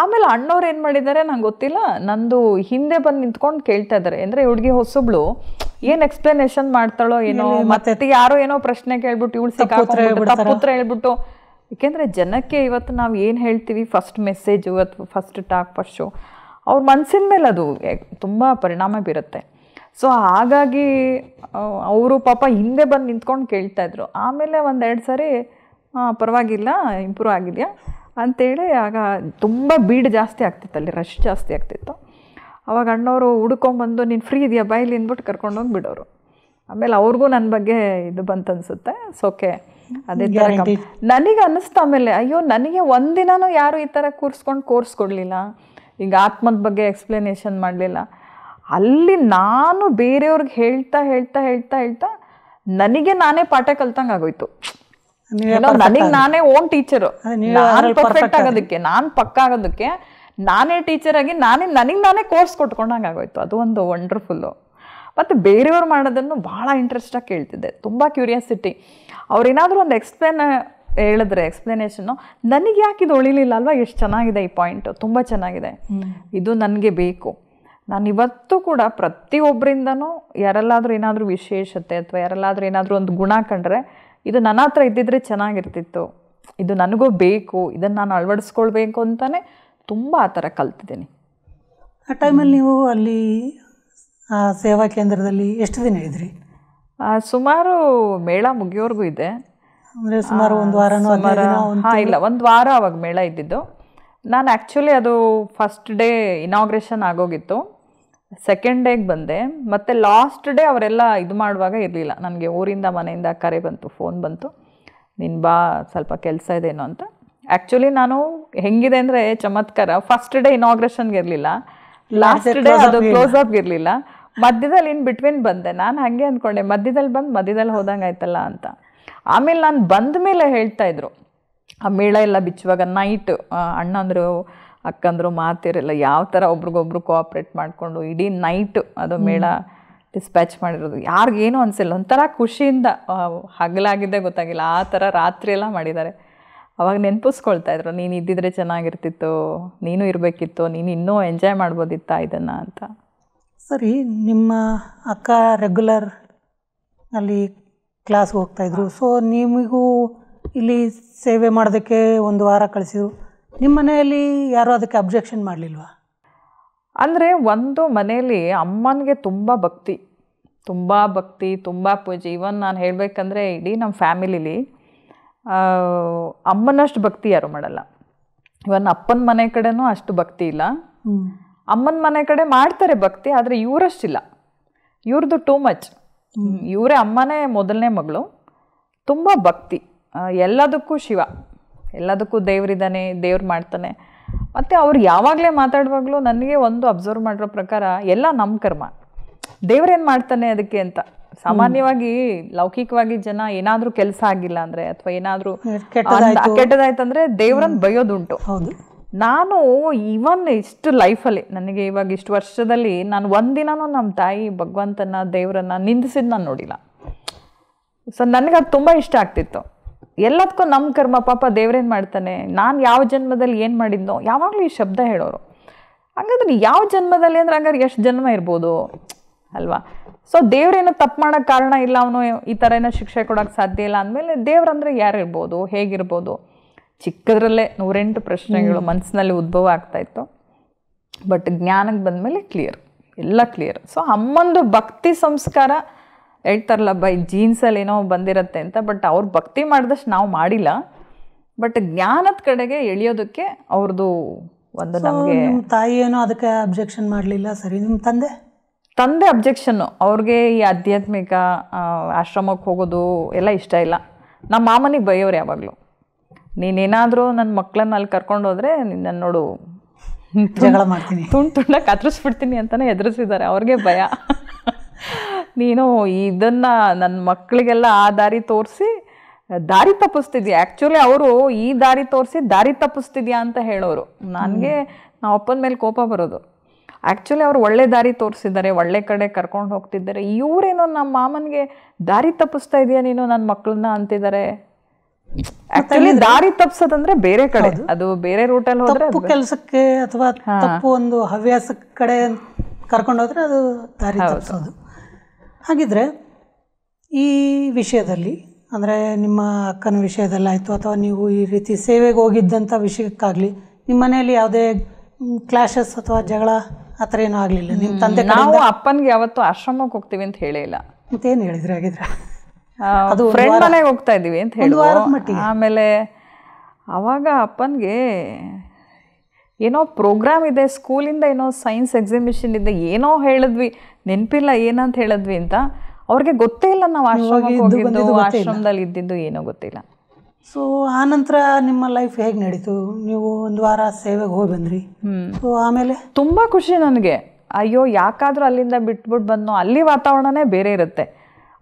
ಆಮೇಲೆ ಅಣ್ಣವ್ರು ಏನು ಮಾಡಿದ್ದಾರೆ ನಂಗೆ ಗೊತ್ತಿಲ್ಲ, ನಂದು ಹಿಂದೆ ಬಂದು ನಿಂತ್ಕೊಂಡು ಕೇಳ್ತಾ ಇದ್ದಾರೆ. ಅಂದರೆ ಹುಡುಗಿ ಹೊಸಬ್ಳು ಏನು ಎಕ್ಸ್ಪ್ಲನೇಷನ್ ಮಾಡ್ತಾಳೋ ಏನೋ, ಮತ್ತೆ ಯಾರೋ ಏನೋ ಪ್ರಶ್ನೆ ಕೇಳ್ಬಿಟ್ಟು ಇವಳು ತಪ್ಪುತ್ರ ಹೇಳ್ಬಿಟ್ಟು. ಏಕೆಂದರೆ ಜನಕ್ಕೆ ಇವತ್ತು ನಾವು ಏನು ಹೇಳ್ತೀವಿ, ಫಸ್ಟ್ ಮೆಸೇಜು ಅಥವಾ ಫಸ್ಟ್ ಟಾಕ್, ಫಸ್ಟ್ ಶೋ, ಅವ್ರ ಮನಸ್ಸಿನ ಮೇಲೆ ಅದು ತುಂಬ ಪರಿಣಾಮ ಬೀರುತ್ತೆ. ಸೊ ಹಾಗಾಗಿ ಅವರು ಪಾಪ ಹಿಂದೆ ಬಂದು ನಿಂತ್ಕೊಂಡು ಕೇಳ್ತಾಯಿದ್ರು. ಆಮೇಲೆ 1-2 ಸಾರಿ ಪರವಾಗಿಲ್ಲ, ಇಂಪ್ರೂವ್ ಆಗಿದೆಯಾ ಅಂಥೇಳಿ. ಆಗ ತುಂಬ ಬೀಡ್ ಜಾಸ್ತಿ ಆಗ್ತಿತ್ತು, ಅಲ್ಲಿ ರಶ್ ಜಾಸ್ತಿ ಆಗ್ತಿತ್ತು. ಅವಾಗ ಅಣ್ಣವರು ಹುಡ್ಕೊಂಬಂದು ನೀನು ಫ್ರೀ ಇದೆಯಾ ಬಾಯಿಲಿ ಅಂದ್ಬಿಟ್ಟು ಕರ್ಕೊಂಡೋಗಿ ಬಿಡೋರು. ಆಮೇಲೆ ಅವ್ರಿಗೂ ನನ್ನ ಬಗ್ಗೆ ಇದು ಬಂತು ಅನಿಸುತ್ತೆ. ಸೋಕೆ ಅದೇ ಥರ ನನಗೆ ಅನ್ನಿಸ್ತು. ಆಮೇಲೆ ಅಯ್ಯೋ, ನನಗೆ ಒಂದಿನೂ ಯಾರು ಈ ಥರ ಕೂರಿಸ್ಕೊಂಡು ಕೋರ್ಸ್ ಕೊಡಲಿಲ್ಲ, ಈಗ ಆತ್ಮದ ಬಗ್ಗೆ ಎಕ್ಸ್ಪ್ಲನೇಷನ್ ಮಾಡಲಿಲ್ಲ. ಅಲ್ಲಿ ನಾನು ಬೇರೆಯವ್ರಿಗೆ ಹೇಳ್ತಾ ಹೇಳ್ತಾ ಹೇಳ್ತಾ ಹೇಳ್ತಾ ನನಗೆ ನಾನೇ ಪಾಠ ಕಲ್ತಂಗೆ ಆಗೋಯ್ತು. ನನಗೆ ನಾನೇ ಓನ್ ಟೀಚರು. ನಾನು ಪರ್ಫೆಕ್ಟ್ ಆಗೋದಕ್ಕೆ, ನಾನು ಪಕ್ಕ ಆಗೋದಕ್ಕೆ ನಾನೇ ಟೀಚರ್ ಆಗಿ ನನಗೆ ನಾನೇ ಕೋರ್ಸ್ ಕೊಟ್ಕೊಂಡಂಗೆ ಆಗೋಯ್ತು. ಅದು ಒಂದು ವಂಡರ್ಫುಲ್ಲು. ಮತ್ತು ಬೇರೆಯವ್ರು ಮಾಡೋದನ್ನು ಭಾಳ ಇಂಟ್ರೆಸ್ಟಾಗಿ ಕೇಳ್ತಿದ್ದೆ, ತುಂಬ ಕ್ಯೂರಿಯಾಸಿಟಿ. ಅವ್ರೇನಾದರೂ ಒಂದು ಹೇಳಿದ್ರೆ ಎಕ್ಸ್ಪ್ಲನೇಷನ್ನು, ನನಗೆ ಯಾಕೆ ಇದು ಹೊಳಿಲಿಲ್ಲ ಅಲ್ವಾ, ಎಷ್ಟು ಚೆನ್ನಾಗಿದೆ ಈ ಪಾಯಿಂಟು, ತುಂಬ ಚೆನ್ನಾಗಿದೆ, ಇದು ನನಗೆ ಬೇಕು. ನಾನು ಇವತ್ತು ಕೂಡ ಪ್ರತಿಯೊಬ್ಬರಿಂದನೂ ಯಾರೆಲ್ಲಾದರೂ ಏನಾದರೂ ವಿಶೇಷತೆ ಅಥವಾ ಯಾರೆಲ್ಲಾದರೂ ಏನಾದರೂ ಒಂದು ಗುಣ ಕಂಡ್ರೆ ಇದು ನನ್ನ ಹತ್ರ ಇದ್ದಿದ್ರೆ ಚೆನ್ನಾಗಿರ್ತಿತ್ತು, ಇದು ನನಗೂ ಬೇಕು, ಇದನ್ನು ನಾನು ಅಳವಡಿಸ್ಕೊಳ್ಬೇಕು ಅಂತಲೇ ತುಂಬ ಆ ಥರ ಕಲ್ತಿದ್ದೀನಿ. ಆ ಟೈಮಲ್ಲಿ ನೀವು ಅಲ್ಲಿ ಸೇವಾ ಕೇಂದ್ರದಲ್ಲಿ ಎಷ್ಟು ದಿನ ಇದ್ರಿ? ಸುಮಾರು ಮೇಳ ಮುಗಿಯೋರ್ಗೂ ಇದೆ. ಅಂದರೆ ಸುಮಾರು ಒಂದು ವಾರ? ಇಲ್ಲ, 1 ವಾರ ಅವಾಗ ಮೇಳ ಇದ್ದಿದ್ದು. ನಾನು ಆ್ಯಕ್ಚುಲಿ ಅದು ಫಸ್ಟ್ ಡೇ ಇನಾಗ್ರೇಷನ್ ಆಗೋಗಿತ್ತು, ಸೆಕೆಂಡ್ ಡೇಗೆ ಬಂದೆ. ಮತ್ತು ಲಾಸ್ಟ್ ಡೇ ಅವರೆಲ್ಲ ಇದು ಮಾಡುವಾಗ ಇರಲಿಲ್ಲ, ನನಗೆ ಊರಿಂದ ಮನೆಯಿಂದ ಕರೆ ಬಂತು, ಫೋನ್ ಬಂತು, ನೀನು ಬಾ ಸ್ವಲ್ಪ ಕೆಲಸ ಇದೇನೋ ಅಂತ. ಆ್ಯಕ್ಚುಲಿ ನಾನು ಹೆಂಗಿದೆ ಅಂದರೆ ಚಮತ್ಕಾರ, ಫಸ್ಟ್ ಡೇ ಇನಾಗ್ರೇಷನ್ಗೆ ಇರಲಿಲ್ಲ, ಲಾಸ್ಟ್ ಡೇ ಅದು ಕ್ಲೋಸ್ ಅಪ್ಗೆ ಇರಲಿಲ್ಲ, ಮಧ್ಯದಲ್ಲಿ ಇನ್ ಬಿಟ್ವೀನ್ ಬಂದೆ. ನಾನು ಹಾಗೆ ಅಂದ್ಕೊಂಡೆ, ಮಧ್ಯದಲ್ಲಿ ಹೋದಂಗೆ ಆಯ್ತಲ್ಲ ಅಂತ. ಆಮೇಲೆ ನಾನು ಬಂದ ಮೇಲೆ ಹೇಳ್ತಾಯಿದ್ರು, ಆ ಮೇಳ ಎಲ್ಲ ಬಿಚ್ಚುವಾಗ ನೈಟ್ ಅಣ್ಣಂದರು ಅಕ್ಕಂದರು ಮಾತಿರಲ್ಲ, ಯಾವ ಥರ ಒಬ್ರಿಗೊಬ್ರು ಕೋಆಪ್ರೇಟ್ ಮಾಡಿಕೊಂಡು ಇಡೀ ನೈಟ್ ಅದು ಮೇಳ ಡಿಸ್ಪ್ಯಾಚ್ ಮಾಡಿರೋದು. ಯಾರಿಗೇನು ಅನಿಸಿಲ್ಲ, ಒಂಥರ ಖುಷಿಯಿಂದ ಹಗಲಾಗಿದ್ದೇ ಗೊತ್ತಾಗಿಲ್ಲ, ಆ ಥರ ರಾತ್ರಿ ಎಲ್ಲ ಮಾಡಿದ್ದಾರೆ. ಅವಾಗ ನೆನಪಿಸ್ಕೊಳ್ತಾಯಿದ್ರು, ನೀನು ಇದ್ದಿದ್ರೆ ಚೆನ್ನಾಗಿರ್ತಿತ್ತು, ನೀನು ಇರಬೇಕಿತ್ತು, ನೀನು ಇನ್ನೂ ಎಂಜಾಯ್ ಮಾಡ್ಬೋದಿತ್ತಾ ಇದನ್ನು ಅಂತ. ಸರಿ, ನಿಮ್ಮ ಅಕ್ಕ ರೆಗ್ಯುಲರ್ ಅಲ್ಲಿ ಕ್ಲಾಸ್ಗೆ ಹೋಗ್ತಾಯಿದ್ರು. ಸೊ ನಿಮಗೂ ಇಲ್ಲಿ ಸೇವೆ ಮಾಡೋದಕ್ಕೆ 1 ವಾರ ಕಳಿಸಿದ್ರು. ನಿಮ್ಮ ಮನೆಯಲ್ಲಿ ಯಾರೂ ಅದಕ್ಕೆ ಅಬ್ಜೆಕ್ಷನ್ ಮಾಡಲಿಲ್ವಾ? ಅಂದರೆ ಒಂದು ಮನೆಯಲ್ಲಿ ಅಮ್ಮನಿಗೆ ತುಂಬ ಭಕ್ತಿ, ತುಂಬ ಪೂಜೆ. ಇವನ್ ನಾನು ಹೇಳಬೇಕಂದ್ರೆ ಇಡೀ ನಮ್ಮ ಫ್ಯಾಮಿಲಿಲಿ ಅಮ್ಮನಷ್ಟು ಭಕ್ತಿ ಯಾರು ಮಾಡಲ್ಲ. ಇವನ್ ಅಪ್ಪನ ಮನೆ ಕಡೆನೂ ಅಷ್ಟು ಭಕ್ತಿ ಇಲ್ಲ. ಅಮ್ಮನ ಮನೆ ಕಡೆ ಮಾಡ್ತಾರೆ ಭಕ್ತಿ, ಆದರೆ ಇವರಷ್ಟಿಲ್ಲ. ಇವ್ರದ್ದು ಟೂ ಮಚ್. ಇವರೇ ಅಮ್ಮನೇ ಮೊದಲನೇ ಮಗಳು, ತುಂಬ ಭಕ್ತಿ. ಎಲ್ಲದಕ್ಕೂ ಶಿವ, ಎಲ್ಲದಕ್ಕೂ ದೇವರಿದ್ದಾನೆ, ದೇವ್ರು ಮಾಡ್ತಾನೆ. ಮತ್ತು ಅವ್ರು ಯಾವಾಗಲೇ ಮಾತಾಡುವಾಗಲೂ ನನಗೆ ಒಂದು ಅಬ್ಸರ್ವ್ ಮಾಡಿರೋ ಪ್ರಕಾರ ಎಲ್ಲ ನಮ್ಮ ಕರ್ಮ, ದೇವ್ರೇನು ಮಾಡ್ತಾನೆ ಅದಕ್ಕೆ ಅಂತ. ಸಾಮಾನ್ಯವಾಗಿ ಲೌಕಿಕವಾಗಿ ಜನ ಏನಾದರೂ ಕೆಲಸ ಆಗಿಲ್ಲ ಅಂದರೆ ಅಥವಾ ಏನಾದರೂ ಕೆಟ್ಟದಾಯ್ತಂದರೆ ದೇವ್ರನ್ನ ಬೈಯೋದುಂಟು. ನಾನು ಇವನ್ ಇಷ್ಟು ಲೈಫಲ್ಲಿ, ನನಗೆ ಇವಾಗ ಇಷ್ಟು ವರ್ಷದಲ್ಲಿ ನಾನು ಒಂದಿನೂ ನಮ್ಮ ತಾಯಿ ಭಗವಂತನ ದೇವರನ್ನ ನಿಂದಿಸಿದ್ದು ನಾನು ನೋಡಿಲ್ಲ. ಸೊ ನನಗೆ ಅದು ತುಂಬ ಇಷ್ಟ ಆಗ್ತಿತ್ತು. ಎಲ್ಲದಕ್ಕೂ ನಮ್ಮ ಕರ್ಮ, ಪಾಪ ದೇವ್ರೇನು ಮಾಡ್ತಾನೆ, ನಾನು ಯಾವ ಜನ್ಮದಲ್ಲಿ ಏನು ಮಾಡಿದ್ನೋ, ಯಾವಾಗಲೂ ಈ ಶಬ್ದ ಹೇಳೋರು. ಹಾಗಾದ್ರೆ ಯಾವ ಜನ್ಮದಲ್ಲಿ ಅಂದರೆ ಹಂಗಾರೆ ಎಷ್ಟು ಜನ್ಮ ಇರ್ಬೋದು ಅಲ್ವಾ? ಸೊ ದೇವ್ರೇನೋ ತಪ್ಪು ಮಾಡೋಕ್ಕೆ ಕಾರಣ ಇಲ್ಲ, ಅವನು ಈ ಥರ ಏನೋ ಶಿಕ್ಷೆ ಕೊಡೋಕ್ಕೆ ಸಾಧ್ಯ ಇಲ್ಲ ಅಂದಮೇಲೆ ದೇವ್ರಂದರೆ ಯಾರು ಇರ್ಬೋದು, ಹೇಗಿರ್ಬೋದು? ಚಿಕ್ಕದ್ರಲ್ಲೇ 108 ಪ್ರಶ್ನೆಗಳು ಮನಸ್ಸಿನಲ್ಲಿ ಉದ್ಭವ ಆಗ್ತಾಯಿತ್ತು. ಬಟ್ ಜ್ಞಾನಕ್ಕೆ ಬಂದಮೇಲೆ ಎಲ್ಲ ಕ್ಲಿಯರ್. ಸೊ ಅಮ್ಮಂದು ಭಕ್ತಿ ಸಂಸ್ಕಾರ ಹೇಳ್ತಾರಲ್ಲ, ಬೈ ಜೀನ್ಸಲ್ಲಿ ಏನೋ ಬಂದಿರುತ್ತೆ ಅಂತ. ಬಟ್ ಅವ್ರು ಭಕ್ತಿ ಮಾಡಿದಷ್ಟು ನಾವು ಮಾಡಿಲ್ಲ. ಬಟ್ ಜ್ಞಾನದ ಕಡೆಗೆ ಎಳೆಯೋದಕ್ಕೆ ಅವ್ರದ್ದು ಒಂದು ನಮಗೆ. ತಾಯಿ ಏನೋ ಅದಕ್ಕೆ ಅಬ್ಜೆಕ್ಷನ್ ಮಾಡಲಿಲ್ಲ. ಸರಿ, ನಿಮ್ಮ ತಂದೆ ಅಬ್ಜೆಕ್ಷನ್ನು. ಅವ್ರಿಗೆ ಈ ಆಧ್ಯಾತ್ಮಿಕ ಆಶ್ರಮಕ್ಕೆ ಹೋಗೋದು ಎಲ್ಲ ಇಷ್ಟ ಇಲ್ಲ. ನಮ್ಮ ಮಾಮನಿಗೆ ಬೈಯೋರು ಯಾವಾಗಲೂ, ನೀನೇನಾದರೂ ನನ್ನ ಮಕ್ಕಳನ್ನ ಅಲ್ಲಿ ಕರ್ಕೊಂಡು ಹೋದರೆ ನಿನ್ನ ನೋಡು ಜಗಳ ಮಾಡ್ತೀನಿ, ತುಂಡ ಕತ್ತರಿಸ್ಬಿಡ್ತೀನಿ ಅಂತಲೇ ಎದುರಿಸಿದ್ದಾರೆ. ಅವ್ರಿಗೆ ಭಯ, ನೀನು ಇದನ್ನು ನನ್ನ ಮಕ್ಕಳಿಗೆಲ್ಲ ಆ ದಾರಿ ತೋರಿಸಿ ದಾರಿ ತಪ್ಪಿಸ್ತಿದ್ಯಾ, ಆ್ಯಕ್ಚುಲಿ ಅವರು ಈ ದಾರಿ ತೋರಿಸಿ ದಾರಿ ತಪ್ಪಿಸ್ತಿದ್ಯಾ ಅಂತ ಹೇಳೋರು. ನನಗೆ ನಾವು ಅಪ್ಪನ ಮೇಲೆ ಕೋಪ ಬರೋದು. ಆ್ಯಕ್ಚುಲಿ ಅವ್ರು ಒಳ್ಳೆ ದಾರಿ ತೋರಿಸಿದ್ದಾರೆ, ಒಳ್ಳೆ ಕಡೆ ಕರ್ಕೊಂಡು ಹೋಗ್ತಿದ್ದಾರೆ. ಇವರೇನೋ ನಮ್ಮ ಮಾಮನಿಗೆ ದಾರಿ ತಪ್ಪಿಸ್ತಾ ಇದೆಯಾ ನೀನು ನನ್ನ ಮಕ್ಕಳನ್ನ ಅಂತಿದ್ದಾರೆ. ಆ್ಯಕ್ಚುಲಿ ದಾರಿ ತಪ್ಪಿಸೋದಂದ್ರೆ ಬೇರೆ ಕಡೆ, ಅದು ಬೇರೆ ರೂಟಲ್ಲಿ ಹೋದ್ರೆ ತಪ್ಪು ಕೆಲಸಕ್ಕೆ ಅಥವಾ ತಪ್ಪು ಒಂದು ಹವ್ಯಾಸ ಕಡೆ ಕರ್ಕೊಂಡು ಹೋದ್ರೆ ಅದು ದಾರಿ ತಪ್ಪಿಸೋದು. ಹಾಗಿದ್ರೆ ಈ ವಿಷಯದಲ್ಲಿ ಅಂದರೆ ನಿಮ್ಮ ಅಕ್ಕನ ವಿಷಯದಲ್ಲಾಯಿತು ಅಥವಾ ನೀವು ಈ ರೀತಿ ಸೇವೆಗೆ ಹೋಗಿದ್ದಂಥ ವಿಷಯಕ್ಕಾಗಲಿ ನಿಮ್ಮ ಮನೆಯಲ್ಲಿ ಯಾವುದೇ ಕ್ಲಾಶಸ್ ಅಥವಾ ಜಗಳ ಆ ಥರ ಏನೂ ಆಗಲಿಲ್ಲ? ನಿಮ್ಮ ತಂದೆ ನಾವು ಅಪ್ಪನಿಗೆ ಯಾವತ್ತೂ ಆಶ್ರಮಕ್ಕೆ ಹೋಗ್ತೀವಿ ಅಂತ ಹೇಳೇ ಇಲ್ಲ. ಮತ್ತೇನು ಹೇಳಿದ್ರಿ ಹಾಗಿದ್ರೆ? ಅದು ಫ್ರೆಂಡ್ ಮನೆಗೆ ಹೋಗ್ತಾ ಇದ್ದೀವಿ ಅಂತ ಹೇಳಿ. ಆಮೇಲೆ ಅವಾಗ ಅಪ್ಪನಿಗೆ ಏನೋ ಪ್ರೋಗ್ರಾಮ್ ಇದೆ ಸ್ಕೂಲಿಂದ, ಏನೋ ಸೈನ್ಸ್ ಎಕ್ಸಿಬಿಷನ್ ಇದೆ, ಏನೋ ಹೇಳಿದ್ವಿ, ನೆನಪಿಲ್ಲ ಏನಂತ ಹೇಳಿದ್ವಿ ಅಂತ. ಅವ್ರಿಗೆ ಗೊತ್ತೇ ಇಲ್ಲ ನಾವು ಆಶ್ರಮಕ್ಕೆ ಹೋಗಿದ್ದು, ಆಶ್ರಮದಲ್ಲಿ ಇದ್ದಿದ್ದು ಏನೋ ಗೊತ್ತಿಲ್ಲ. ಸೊ ಆನಂತರ ನಿಮ್ಮ ಲೈಫ್ ಹೇಗೆ ನಡೀತು? ನೀವು ಒಂದು ವಾರ ಸೇವೆಗೆ ಹೋಗಿ ಬಂದ್ರಿ. ಸೊ ಆಮೇಲೆ ತುಂಬ ಖುಷಿ ನನಗೆ. ಅಯ್ಯೋ ಯಾಕಾದರೂ ಅಲ್ಲಿಂದ ಬಿಟ್ಬಿಟ್ಟು ಬಂದೋ, ಅಲ್ಲಿ ವಾತಾವರಣನೇ ಬೇರೆ ಇರುತ್ತೆ.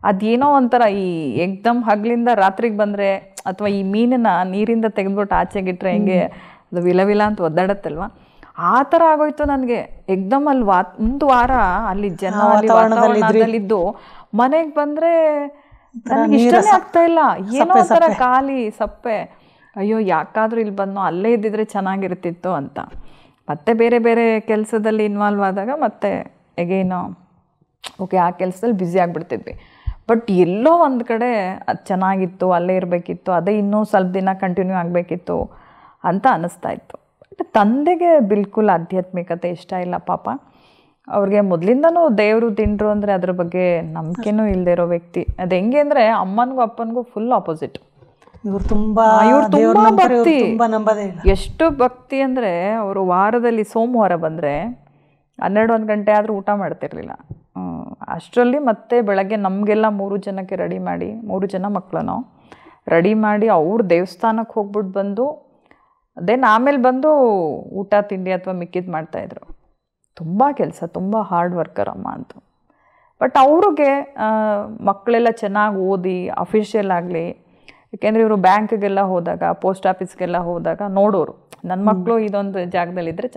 ಅದೇನೋ ಒಂಥರ ಈ ಎಕ್ದಮ್ ಹಗಲಿಂದ ರಾತ್ರಿಗೆ ಬಂದರೆ ಅಥವಾ ಈ ಮೀನನ್ನ ನೀರಿಂದ ತೆಗೆದ್ಬಿಟ್ಟು ಆಚೆಗಿಟ್ರೆ ಹೆಂಗೆ ಅದು ವಿಲವಿಲ ಅಂತ ಒದ್ದಾಡತ್ತಲ್ವ, ಆ ಥರ ಆಗೋಯ್ತು ನನಗೆ. ಎಕ್ದಮ್ ಅಲ್ಲಿ ಒಂದು ವಾರ ಅಲ್ಲಿ ಜನ ವಾತಾವರಣದಲ್ಲಿದ್ದು ಮನೆಗೆ ಬಂದರೆ ನನಗೆ ಇಷ್ಟನೇ ಆಗ್ತಾ ಇಲ್ಲ. ಏನೋ ಒಂಥರ ಖಾಲಿ ಸಪ್ಪೆ. ಅಯ್ಯೋ ಯಾಕಾದರೂ ಇಲ್ಲಿ ಬಂದೋ, ಅಲ್ಲೇ ಇದ್ದಿದ್ರೆ ಚೆನ್ನಾಗಿರ್ತಿತ್ತು ಅಂತ. ಮತ್ತೆ ಬೇರೆ ಬೇರೆ ಕೆಲಸದಲ್ಲಿ ಇನ್ವಾಲ್ವ್ ಆದಾಗ ಮತ್ತೆ ಎಗೇನು ಓಕೆ ಆ ಕೆಲಸದಲ್ಲಿ ಬ್ಯುಸಿ ಆಗಿಬಿಡ್ತಿದ್ವಿ. ಬಟ್ ಎಲ್ಲೋ ಒಂದು ಕಡೆ ಅದು ಚೆನ್ನಾಗಿತ್ತು, ಅಲ್ಲೇ ಇರಬೇಕಿತ್ತು, ಅದೇ ಇನ್ನೂ ಸ್ವಲ್ಪ ದಿನ ಕಂಟಿನ್ಯೂ ಆಗಬೇಕಿತ್ತು ಅಂತ ಅನ್ನಿಸ್ತಾ ಇತ್ತು. ಬಟ್ ತಂದೆಗೆ ಬಿಲ್ಕುಲ್ ಆಧ್ಯಾತ್ಮಿಕತೆ ಇಷ್ಟ ಇಲ್ಲ ಪಾಪ. ಅವ್ರಿಗೆ ಮೊದಲಿಂದನೂ ದೇವರು ತಿಂಡ್ರು ಅಂದರೆ ಅದ್ರ ಬಗ್ಗೆ ನಂಬಿಕೆನೂ ಇಲ್ಲದೆ ಇರೋ ವ್ಯಕ್ತಿ. ಅದು ಹೆಂಗೆ ಅಂದರೆ ಅಮ್ಮನಿಗೂ ಅಪ್ಪನಿಗೂ ಫುಲ್ ಆಪೋಸಿಟ್. ಇವ್ರು ತುಂಬ ಭಕ್ತಿ, ನಂಬದೇ ಇಲ್ಲ. ಎಷ್ಟು ಭಕ್ತಿ ಅಂದರೆ ಅವರು ವಾರದಲ್ಲಿ ಸೋಮವಾರ ಬಂದರೆ 12-1 ಗಂಟೆ ಆದರೂ ಊಟ ಮಾಡ್ತಿರ್ಲಿಲ್ಲ. ಅಷ್ಟರಲ್ಲಿ ಮತ್ತೆ ಬೆಳಗ್ಗೆ ನಮಗೆಲ್ಲ 3 ಜನಕ್ಕೆ ರೆಡಿ ಮಾಡಿ, 3 ಜನ ಮಕ್ಕಳನ್ನು ರೆಡಿ ಮಾಡಿ ಅವ್ರು ದೇವಸ್ಥಾನಕ್ಕೆ ಹೋಗ್ಬಿಟ್ಟು ಬಂದು ದೆನ್ ಆಮೇಲೆ ಬಂದು ಊಟ ತಿಂಡಿ ಅಥವಾ ಮಿಕ್ಕಿದ್ದು ಮಾಡ್ತಾಯಿದ್ರು. ತುಂಬ ಕೆಲಸ, ತುಂಬ ಹಾರ್ಡ್ ವರ್ಕರ್ ಅಮ್ಮ ಅಂತ. ಬಟ್ ಅವ್ರಿಗೆ ಮಕ್ಕಳೆಲ್ಲ ಚೆನ್ನಾಗಿ ಓದಿ ಅಫಿಷಿಯಲ್ ಆಗಲಿ, ಯಾಕೆಂದರೆ ಇವರು ಬ್ಯಾಂಕ್ಗೆಲ್ಲ ಹೋದಾಗ, ಪೋಸ್ಟ್ ಆಫೀಸ್ಗೆಲ್ಲ ಹೋದಾಗ ನೋಡೋರು ನನ್ನ ಮಕ್ಕಳು ಇದೊಂದು ಜಾಗದಲ್ಲಿದ್ದರೆ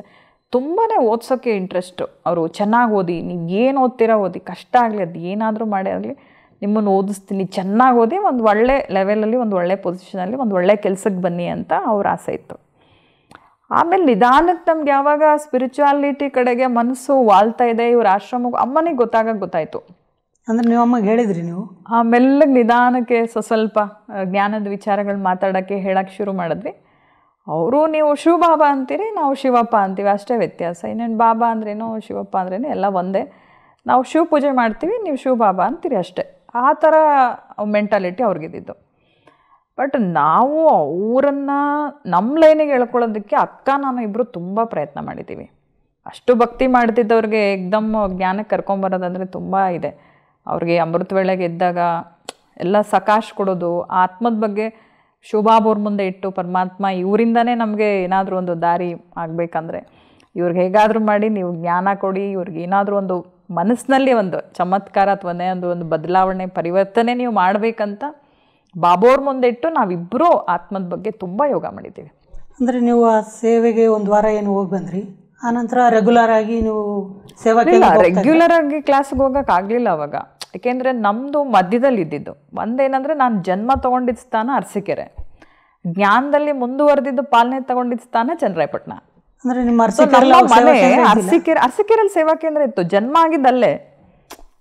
ತುಂಬಾ ಓದ್ಸೋಕ್ಕೆ ಇಂಟ್ರೆಸ್ಟು. ಅವರು ಚೆನ್ನಾಗಿ ಓದಿ, ನೀವು ಏನು ಓದ್ತೀರಾ ಓದಿ, ಕಷ್ಟ ಆಗಲಿ ಅದು ಏನಾದರೂ ಮಾಡೇ ಆಗಲಿ ನಿಮ್ಮನ್ನು ಓದಿಸ್ತೀನಿ, ಚೆನ್ನಾಗಿ ಓದಿ ಒಂದು ಒಳ್ಳೆ ಲೆವೆಲಲ್ಲಿ, ಒಂದು ಒಳ್ಳೆ ಪೊಸಿಷನಲ್ಲಿ, ಒಂದು ಒಳ್ಳೆ ಕೆಲಸಕ್ಕೆ ಬನ್ನಿ ಅಂತ ಅವ್ರ ಆಸೆ ಇತ್ತು. ಆಮೇಲೆ ನಿಧಾನಕ್ಕೆ ನಮ್ಗೆ ಯಾವಾಗ ಸ್ಪಿರಿಚುವಾಲಿಟಿ ಕಡೆಗೆ ಮನಸ್ಸು ವಾಲ್ತಾ ಇದೆ, ಇವ್ರ ಆಶ್ರಮಕ್ಕೆ ಅಮ್ಮನಿಗೆ ಗೊತ್ತಾಯಿತು. ಅಂದರೆ ನೀವು ಅಮ್ಮಗೆ ಹೇಳಿದ್ರಿ ನೀವು? ಮೆಲ್ಲಗೆ ನಿಧಾನಕ್ಕೆ ಸ್ವಲ್ಪ ಜ್ಞಾನದ ವಿಚಾರಗಳು ಮಾತಾಡೋಕ್ಕೆ ಹೇಳೋಕ್ಕೆ ಶುರು ಮಾಡಿದ್ವಿ. ಅವರು ನೀವು ಶಿವಬಾಬಾ ಅಂತೀರಿ, ನಾವು ಶಿವಪ್ಪ ಅಂತೀವಿ, ಅಷ್ಟೇ ವ್ಯತ್ಯಾಸ. ಇನ್ನೇನು ಬಾಬಾ ಅಂದ್ರೇನು ಶಿವಪ್ಪ ಅಂದ್ರೇನು ಎಲ್ಲ ಒಂದೇ. ನಾವು ಶಿವ ಪೂಜೆ ಮಾಡ್ತೀವಿ, ನೀವು ಶಿವಬಾಬಾ ಅಂತೀರಿ ಅಷ್ಟೇ. ಆ ಥರ ಮೆಂಟಾಲಿಟಿ ಅವ್ರಿಗಿದ್ದು. ಬಟ್ ನಾವು ಅವರನ್ನು ನಮ್ಮ ಲೈನಿಗೆ ಹೇಳ್ಕೊಳ್ಳೋದಕ್ಕೆ ಅಕ್ಕ ನಾನು ಇಬ್ಬರು ತುಂಬ ಪ್ರಯತ್ನ ಮಾಡಿದ್ದೀವಿ. ಅಷ್ಟು ಭಕ್ತಿ ಮಾಡ್ತಿದ್ದವ್ರಿಗೆ ಎಕ್ದಮ್ ಜ್ಞಾನಕ್ಕೆ ಕರ್ಕೊಂಬರೋದಂದರೆ ತುಂಬ ಇದೆ. ಅವ್ರಿಗೆ ಅಮೃತ ವೇಳೆಗೆ ಎದ್ದಾಗ ಎಲ್ಲ ಸಕಾಶ ಕೊಡೋದು, ಆತ್ಮದ ಬಗ್ಗೆ ಶಿವಬಾಬವ್ರ ಮುಂದೆ ಇಟ್ಟು ಪರಮಾತ್ಮ ಇವರಿಂದನೇ ನಮಗೆ ಏನಾದರೂ ಒಂದು ದಾರಿ ಆಗಬೇಕಂದ್ರೆ ಇವ್ರಿಗೆ ಹೇಗಾದರೂ ಮಾಡಿ ನೀವು ಜ್ಞಾನ ಕೊಡಿ, ಇವ್ರಿಗೆ ಏನಾದರೂ ಒಂದು ಮನಸ್ಸಿನಲ್ಲಿ ಒಂದು ಚಮತ್ಕಾರ ಅಥವಾ ಒಂದು ಬದಲಾವಣೆ ಪರಿವರ್ತನೆ ನೀವು ಮಾಡಬೇಕಂತ ಬಾಬೋರ್ ಮುಂದೆ ಇಟ್ಟು ನಾವಿಬ್ಬರೂ ಆತ್ಮದ ಬಗ್ಗೆ ತುಂಬ ಯೋಗ ಮಾಡಿದ್ದೀವಿ. ಅಂದರೆ ನೀವು ಆ ಸೇವೆಗೆ ಒಂದು ವಾರ ಏನು ಹೋಗಿ ಬಂದ್ರಿ, ಆನಂತರ ರೆಗ್ಯುಲರ್ ಆಗಿ ನೀವು ಸೇವಾ ರೆಗ್ಯುಲರ್ ಆಗಿ ಕ್ಲಾಸ್ಗೆ ಹೋಗೋಕ್ಕಾಗಲಿಲ್ಲ ಅವಾಗ. ಏಕೆಂದರೆ ನಮ್ಮದು ಮಧ್ಯದಲ್ಲಿ ಇದ್ದಿದ್ದು ಒಂದೇನಂದರೆ ನಾನು ಜನ್ಮ ತೊಗೊಂಡಿದ್ದ ಸ್ಥಾನ ಅರಸೀಕೆರೆ, ಜ್ಞಾನದಲ್ಲಿ ಮುಂದುವರೆದಿದ್ದು ಪಾಲನೆ ತೊಗೊಂಡಿದ್ದ ಸ್ಥಾನ ಚನ್ನರಾಯಪಟ್ಟಣ. ಅಂದರೆ ನಿಮ್ಮ ಮನೆ ಅರಸೀಕೆರೆಯಲ್ಲಿ ಸೇವಾ ಕೇಂದ್ರ ಇತ್ತು. ಜನ್ಮ ಆಗಿದ್ದಲ್ಲೇ,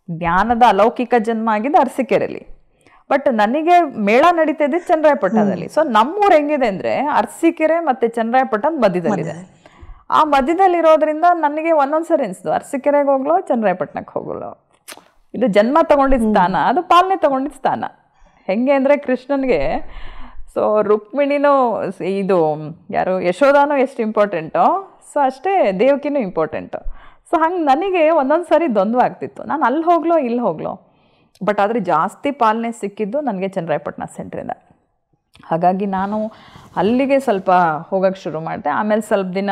ಜ್ಞಾನದ ಅಲೌಕಿಕ ಜನ್ಮ ಆಗಿದ್ದು ಅರಸೀಕೆರೆಯಲ್ಲಿ. ಬಟ್ ನನಗೆ ಮೇಳ ನಡೀತಾ ಇದ್ದಿದ್ದು ಚನ್ನರಾಯಪಟ್ಟಣದಲ್ಲಿ. ಸೊ ನಮ್ಮೂರು ಹೆಂಗಿದೆ ಅಂದರೆ ಅರಸೀಕೆರೆ ಮತ್ತು ಚನ್ನರಾಯಪಟ್ಟಣದ ಮಧ್ಯದಲ್ಲಿದೆ. ಆ ಮಧ್ಯದಲ್ಲಿರೋದ್ರಿಂದ ನನಗೆ ಒಂದೊಂದ್ಸರಿ ಅನಿಸ್ತು ಅರಸೀಕೆರೆಗೆ ಹೋಗ್ಲೋ ಚನ್ನರಾಯಪಟ್ಟಣಕ್ಕೆ ಹೋಗಲೋ. ಇದು ಜನ್ಮ ತಗೊಂಡಿದ್ದ ಸ್ಥಾನ, ಅದು ಪಾಲನೆ ತಗೊಂಡಿದ್ದ ಸ್ಥಾನ. ಹೆಂಗೆ ಅಂದರೆ ಕೃಷ್ಣನಿಗೆ ಸೊ ರುಕ್ಮಿಣಿನೂ ಇದು ಯಾರು ಯಶೋಧಾನೂ ಎಷ್ಟು ಇಂಪಾರ್ಟೆಂಟೋ ಸೊ ಅಷ್ಟೇ ದೇವಕಿನೂ ಇಂಪಾರ್ಟೆಂಟು. ಸೊ ಹಂಗೆ ನನಗೆ ಒಂದೊಂದು ಸಾರಿ ದ್ವಂದ್ವ ಆಗ್ತಿತ್ತು, ನಾನು ಅಲ್ಲಿ ಹೋಗ್ಲೋ ಇಲ್ಲಿ ಹೋಗ್ಲೋ. ಬಟ್ ಆದರೆ ಜಾಸ್ತಿ ಪಾಲನೆ ಸಿಕ್ಕಿದ್ದು ನನಗೆ ಚನ್ನರಾಯಪಟ್ಟಣ ಸೆಂಟ್ರಿಂದ. ಹಾಗಾಗಿ ನಾನು ಅಲ್ಲಿಗೆ ಸ್ವಲ್ಪ ಹೋಗೋಕ್ಕೆ ಶುರು ಮಾಡಿದೆ. ಆಮೇಲೆ ಸ್ವಲ್ಪ ದಿನ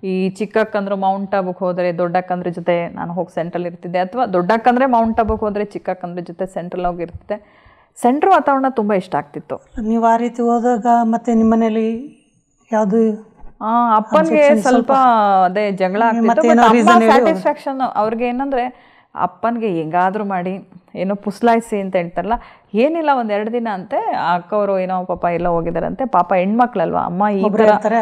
ಈ ಚಿಕ್ಕಕ್ಕಂದ್ರೆ ಮೌಂಟ್ ಆಬುಗೆ ಹೋದರೆ ದೊಡ್ಡಕ್ಕಂದ್ರ ಜೊತೆ ನಾನು ಹೋಗಿ ಸೆಂಟ್ರಲ್ ಇರ್ತಿದ್ದೆ, ಅಥವಾ ದೊಡ್ಡಕ್ಕಂದ್ರೆ ಮೌಂಟ್ ಆಬುಗೆ ಹೋದರೆ ಚಿಕ್ಕಕ್ಕಂದ್ರ ಜೊತೆ ಸೆಂಟ್ರಲ್ ಹೋಗಿರ್ತಿದ್ದೆ. ಸೆಂಟ್ರ್ ವಾತಾವರಣ ತುಂಬ ಇಷ್ಟ ಆಗ್ತಿತ್ತು. ನೀವು ಆ ರೀತಿ ಹೋದಾಗ ಮತ್ತೆ ನಿಮ್ಮ ಮನೇಲಿ ಯಾವುದು ಅಪ್ಪನಿಗೆ ಸ್ವಲ್ಪ ಅದೇ ಜಗಳ ಆಗ್ತಿತ್ತು. ಸ್ಯಾಟಿಸ್ಫ್ಯಾಕ್ಷನ್ ಅವ್ರಿಗೆ ಏನಂದರೆ ಅಪ್ಪನಿಗೆ ಹೆಂಗಾದರೂ ಮಾಡಿ ಏನೋ ಪುಸ್ಲಾಯಿಸಿ ಅಂತ ಹೇಳ್ತಾರಲ್ಲ, ಏನಿಲ್ಲ 1-2 ದಿನ ಅಂತೆ ಅಕ್ಕವರು ಏನೋ ಪಾಪ ಎಲ್ಲ ಹೋಗಿದಾರಂತೆ. ಪಾಪ ಹೆಣ್ಮಕ್ಳಲ್ವಾ ಅಮ್ಮ, ಈ ಥರ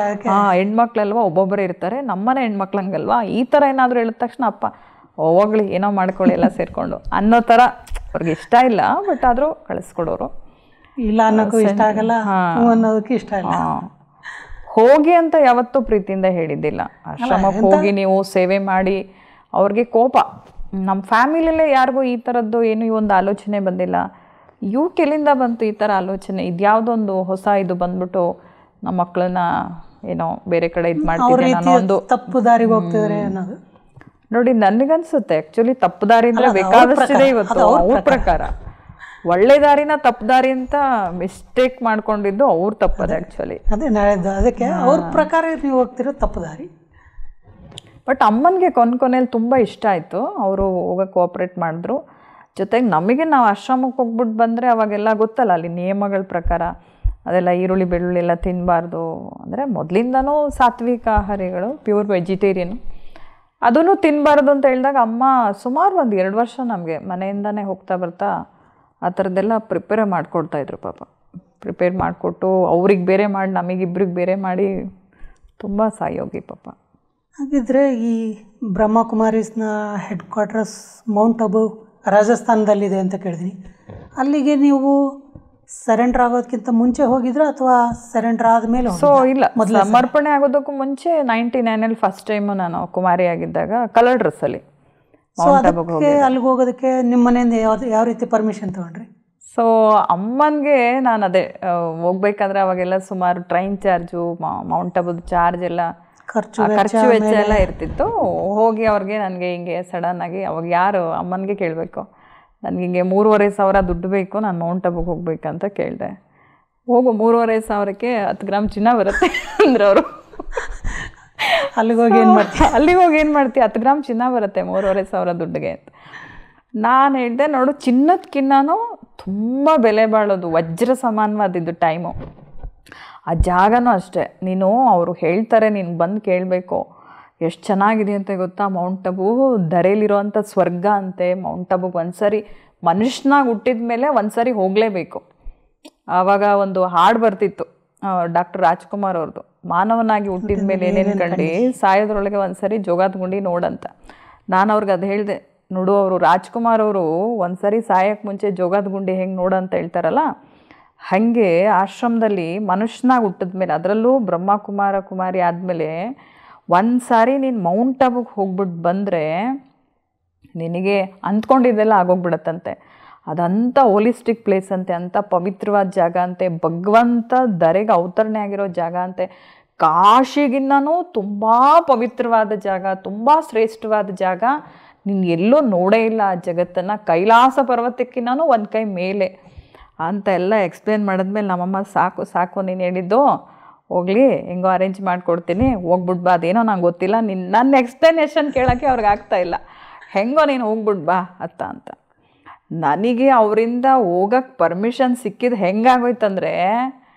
ಹೆಣ್ಮಕ್ಳಲ್ವಾ ಒಬ್ಬೊಬ್ಬರೇ ಇರ್ತಾರೆ, ನಮ್ಮನೆ ಹೆಣ್ಮಕ್ಳಂಗಲ್ವಾ, ಈ ಥರ ಏನಾದರೂ ಹೇಳಿದ ತಕ್ಷಣ ಅಪ್ಪ ಹೋಗ್ಲಿ ಏನೋ ಮಾಡ್ಕೊಳ್ಳಿ ಎಲ್ಲ ಸೇರಿಕೊಂಡು ಅನ್ನೋ ಥರ ಅವ್ರಿಗೆ ಇಷ್ಟ ಇಲ್ಲ. ಬಟ್ ಆದರೂ ಕಳಿಸ್ಕೊಡೋರು. ಇಲ್ಲ ಅನ್ನೋಕ್ಕೂ ಇಷ್ಟ ಆಗಲ್ಲ, ಅನ್ನೋದಕ್ಕೆ ಇಷ್ಟ ಇಲ್ಲ. ಹೋಗಿ ಅಂತ ಯಾವತ್ತೂ ಪ್ರೀತಿಯಿಂದ ಹೇಳಿದ್ದಿಲ್ಲ. ಆಶ್ರಮಕ್ಕೆ ಹೋಗಿ ನೀವು ಸೇವೆ ಮಾಡಿ. ಅವ್ರಿಗೆ ಕೋಪ, ನಮ್ಮ ಫ್ಯಾಮಿಲಿಯಲ್ಲೇ ಯಾರಿಗೂ ಈ ಥರದ್ದು ಏನು ಈ ಒಂದು ಆಲೋಚನೆ ಬಂದಿಲ್ಲ. ಕೆಲ್ಲಿಂದ ಬಂತು ಈ ಥರ ಆಲೋಚನೆ? ಇದ್ಯಾವುದೊಂದು ಹೊಸ ಇದು ಬಂದ್ಬಿಟ್ಟು ನಮ್ಮ ಮಕ್ಕಳನ್ನ ಏನೋ ಬೇರೆ ಕಡೆ ಇದು ಮಾಡ್ತಿದ್ದಾರೆ ಅನ್ನೋ ಒಂದು ತಪ್ಪು ದಾರಿಗೆ ಹೋಗ್ತಿದ್ದಾರೆ ಅನ್ನೋದು. ನೋಡಿ, ನನಗನ್ಸುತ್ತೆ ಆ್ಯಕ್ಚುಲಿ ತಪ್ಪು ದಾರಿ ಅಂದರೆ ಬೇಕಾದಷ್ಟಿದೆ ಇವತ್ತು. ಅವ್ರ ಪ್ರಕಾರ ಒಳ್ಳೆ ದಾರಿನ ತಪ್ಪು ದಾರಿ ಅಂತ ಮಿಸ್ಟೇಕ್ ಮಾಡ್ಕೊಂಡಿದ್ದು ಅವ್ರ ತಪ್ಪದೆ ಆ್ಯಕ್ಚುಲಿ. ಅದೇ ನಾಳೆದ್ದು ಅದಕ್ಕೆ ಅವ್ರ ಪ್ರಕಾರ ನೀವು ಹೋಗ್ತಿರೋ ತಪ್ಪು ದಾರಿ. ಬಟ್ ಅಮ್ಮನಿಗೆ ಕೊನೆಯಲ್ಲಿ ತುಂಬ ಇಷ್ಟ ಆಯಿತು. ಅವರು ಹೋಗೋಕ್ಕೆ ಕೋಆಪ್ರೇಟ್ ಮಾಡಿದ್ರು. ಜೊತೆಗೆ ನಮಗೆ ನಾವು ಆಶ್ರಮಕ್ಕೆ ಹೋಗ್ಬಿಟ್ಟು ಬಂದರೆ ಅವಾಗೆಲ್ಲ ಗೊತ್ತಲ್ಲ ಅಲ್ಲಿ ನಿಯಮಗಳ ಪ್ರಕಾರ ಅದೆಲ್ಲ ಈರುಳ್ಳಿ ಬೆಳ್ಳುಳ್ಳಿ ಎಲ್ಲ ತಿನ್ನಬಾರ್ದು. ಅಂದರೆ ಮೊದಲಿಂದನೂ ಸಾತ್ವಿಕ ಆಹಾರಿಗಳು, ಪ್ಯೂರ್ ವೆಜಿಟೇರಿಯನು, ಅದೂ ತಿನ್ನಬಾರ್ದು ಅಂತ ಹೇಳಿದಾಗ ಅಮ್ಮ ಸುಮಾರು 1-2 ವರ್ಷ ನಮಗೆ ಮನೆಯಿಂದನೇ ಹೋಗ್ತಾ ಬರ್ತಾ ಆ ಥರದ್ದೆಲ್ಲ ಪ್ರಿಪೇರ್ ಮಾಡಿಕೊಡ್ತಾಯಿದ್ರು. ಪಾಪ ಪ್ರಿಪೇರ್ ಮಾಡಿಕೊಟ್ಟು ಅವ್ರಿಗೆ ಬೇರೆ ಮಾಡಿ ನಮಗಿಬ್ರಿಗೆ ಬೇರೆ ಮಾಡಿ ತುಂಬ ಸಹಯೋಗಿ ಪಾಪ. ಹಾಗಿದ್ರೆ ಈ ಬ್ರಹ್ಮಕುಮಾರೀಸ್ನ ಹೆಡ್ ಕ್ವಾರ್ಟರ್ಸ್ ಮೌಂಟ್ ಅಬು ರಾಜಸ್ಥಾನದಲ್ಲಿದೆ ಅಂತ ಕೇಳಿದ್ರಿ. ಅಲ್ಲಿಗೆ ನೀವು ಸರೆಂಡರ್ ಆಗೋದಕ್ಕಿಂತ ಮುಂಚೆ ಹೋಗಿದ್ರ ಅಥವಾ ಸರೆಂಡರ್ ಆದಮೇಲೆ? ಸೊ ಇಲ್ಲ, ಸಮರ್ಪಣೆ ಆಗೋದಕ್ಕೂ ಮುಂಚೆ 99 ಫಸ್ಟ್ ಟೈಮು ನಾನು ಕುಮಾರಿ ಆಗಿದ್ದಾಗ ಕಲರ್ ಡ್ರೆಸ್ಸಲ್ಲಿ ಅಲ್ಲಿಗೆ ಹೋಗೋದಕ್ಕೆ ನಿಮ್ಮ ಮನೆಯಿಂದ ಯಾವ ರೀತಿ ಪರ್ಮಿಷನ್ ತೊಗೊಂಡ್ರಿ? ಸೊ ಅಮ್ಮನಿಗೆ ನಾನು ಅದೇ ಹೋಗ್ಬೇಕಾದ್ರೆ ಅವಾಗೆಲ್ಲ ಸುಮಾರು ಟ್ರೈನ್ ಚಾರ್ಜು, ಮೌಂಟ್ ಅಬುದು ಚಾರ್ಜ್ ಎಲ್ಲ ಖರ್ಚು ವೆಚ್ಚ ಎಲ್ಲ ಇರ್ತಿತ್ತು. ಹೋಗಿ ಅವ್ರಿಗೆ ನನಗೆ ಹಿಂಗೆ ಸಡನ್ನಾಗಿ ಅವಾಗ ಯಾರು ಅಮ್ಮನಿಗೆ ಕೇಳಬೇಕು, ನನಗೆ ಹಿಂಗೆ 3,500 ದುಡ್ಡು ಬೇಕು, ನಾನು ಮೌಂಟ್ ಅಬುಗೆ ಹೋಗ್ಬೇಕಂತ ಕೇಳಿದೆ. ಹೋಗು 3,500ಕ್ಕೆ 10 ಗ್ರಾಮ್ ಚಿನ್ನ ಬರುತ್ತೆ ಅಂದ್ರೆ ಅವರು. ಅಲ್ಲಿಗೆ ಹೋಗಿ ಏನು ಮಾಡ್ತೀವಿ 10 ಗ್ರಾಮ್ ಚಿನ್ನ ಬರುತ್ತೆ 3,500 ದುಡ್ಡಿಗೆ ಅಂತ. ನಾನು ಹೇಳಿದೆ, ನೋಡು ಚಿನ್ನದಕ್ಕಿನ್ನೂ ತುಂಬ ಬೆಲೆ ಬಾಳೋದು, ವಜ್ರ ಸಮಾನವಾದಿದ್ದು ಟೈಮು. ಆ ಜಾಗನೂ ಅಷ್ಟೇ, ನೀನು ಅವರು ಹೇಳ್ತಾರೆ ನೀನು ಬಂದು ಕೇಳಬೇಕು. ಎಷ್ಟು ಚೆನ್ನಾಗಿದೆ ಅಂತ ಗೊತ್ತಾ, ಮೌಂಟ್ ಅಬು ಧರೆಯಲ್ಲಿರೋವಂಥ ಸ್ವರ್ಗ ಅಂತೆ. ಮೌಂಟ್ ಅಬುಗೆ ಒಂದ್ಸರಿ ಮನುಷ್ಯನಾಗಿ ಹುಟ್ಟಿದ ಮೇಲೆ ಒಂದ್ಸರಿ ಹೋಗಲೇಬೇಕು. ಆವಾಗ ಒಂದು ಹಾಡು ಬರ್ತಿತ್ತು ಡಾಕ್ಟರ್ ರಾಜ್ಕುಮಾರ್ ಅವ್ರದ್ದು, ಮಾನವನಾಗಿ ಹುಟ್ಟಿದ ಮೇಲೆ ಏನೇನು ಕಂಡು ಸಾಯೋದ್ರೊಳಗೆ ಒಂದ್ಸರಿ ಜೋಗಾದ ಗುಂಡಿ ನೋಡಂತ. ನಾನು ಅವ್ರಿಗೆ ಅದು ಹೇಳಿದೆ, ನೋಡು ಅವರು ರಾಜ್ಕುಮಾರ್ ಅವರು ಒಂದ್ಸರಿ ಸಾಯಕ್ಕೆ ಮುಂಚೆ ಜೋಗಾದ ಗುಂಡಿ ಹೆಂಗೆ ನೋಡಂತ ಹೇಳ್ತಾರಲ್ಲ, ಹಾಗೆ ಆಶ್ರಮದಲ್ಲಿ ಮನುಷ್ಯನಾಗಿ ಹುಟ್ಟಿದ ಮೇಲೆ, ಅದರಲ್ಲೂ ಕುಮಾರಿ ಆದಮೇಲೆ ಒಂದು ಸಾರಿ ನೀನು ಮೌಂಟ್ ಅಬುಗೆ ಹೋಗ್ಬಿಟ್ಟು ಬಂದರೆ ನಿನಗೆ ಅಂದ್ಕೊಂಡಿದ್ದೆಲ್ಲ ಆಗೋಗ್ಬಿಡತ್ತಂತೆ. ಅದಂಥ ಹೋಲಿಸ್ಟಿಕ್ ಪ್ಲೇಸ್ ಅಂತೆ, ಅಂಥ ಪವಿತ್ರವಾದ ಜಾಗ ಅಂತೆ, ಭಗವಂತ ಧರೆಗೆ ಅವತರಣೆ ಆಗಿರೋ ಜಾಗ ಅಂತೆ. ಕಾಶಿಗಿನ್ನೂ ತುಂಬ ಪವಿತ್ರವಾದ ಜಾಗ, ತುಂಬ ಶ್ರೇಷ್ಠವಾದ ಜಾಗ. ನೀನು ಎಲ್ಲೋ ನೋಡೇ ಇಲ್ಲ ಆ ಜಗತ್ತನ್ನು. ಕೈಲಾಸ ಪರ್ವತಕ್ಕಿನ್ನೂ ಒಂದು ಕೈ ಮೇಲೆ ಅಂತ ಎಲ್ಲ ಎಕ್ಸ್ಪ್ಲೇನ್ ಮಾಡಿದ್ಮೇಲೆ ನಮ್ಮಮ್ಮ ಸಾಕು ನೀನು ಹೇಳಿದ್ದು, ಹೋಗಲಿ ಹೆಂಗೋ ಅರೇಂಜ್ ಮಾಡಿಕೊಡ್ತೀನಿ, ಹೋಗ್ಬಿಟ್ಟು ಬಾ, ಅದೇನೋ ನಂಗೆ ಗೊತ್ತಿಲ್ಲ, ನನ್ನ ಎಕ್ಸ್ಪ್ಲನೇಷನ್ ಕೇಳೋಕ್ಕೆ ಅವ್ರಿಗೆ ಆಗ್ತಾಯಿಲ್ಲ, ಹೆಂಗೋ ನೀನು ಹೋಗ್ಬಿಟ್ಟು ಬಾ ಅಂತ. ನನಗೆ ಅವರಿಂದ ಹೋಗಕ್ಕೆ ಪರ್ಮಿಷನ್ ಸಿಕ್ಕಿದ್ದು ಹೆಂಗಾಗೋಯ್ತಂದರೆ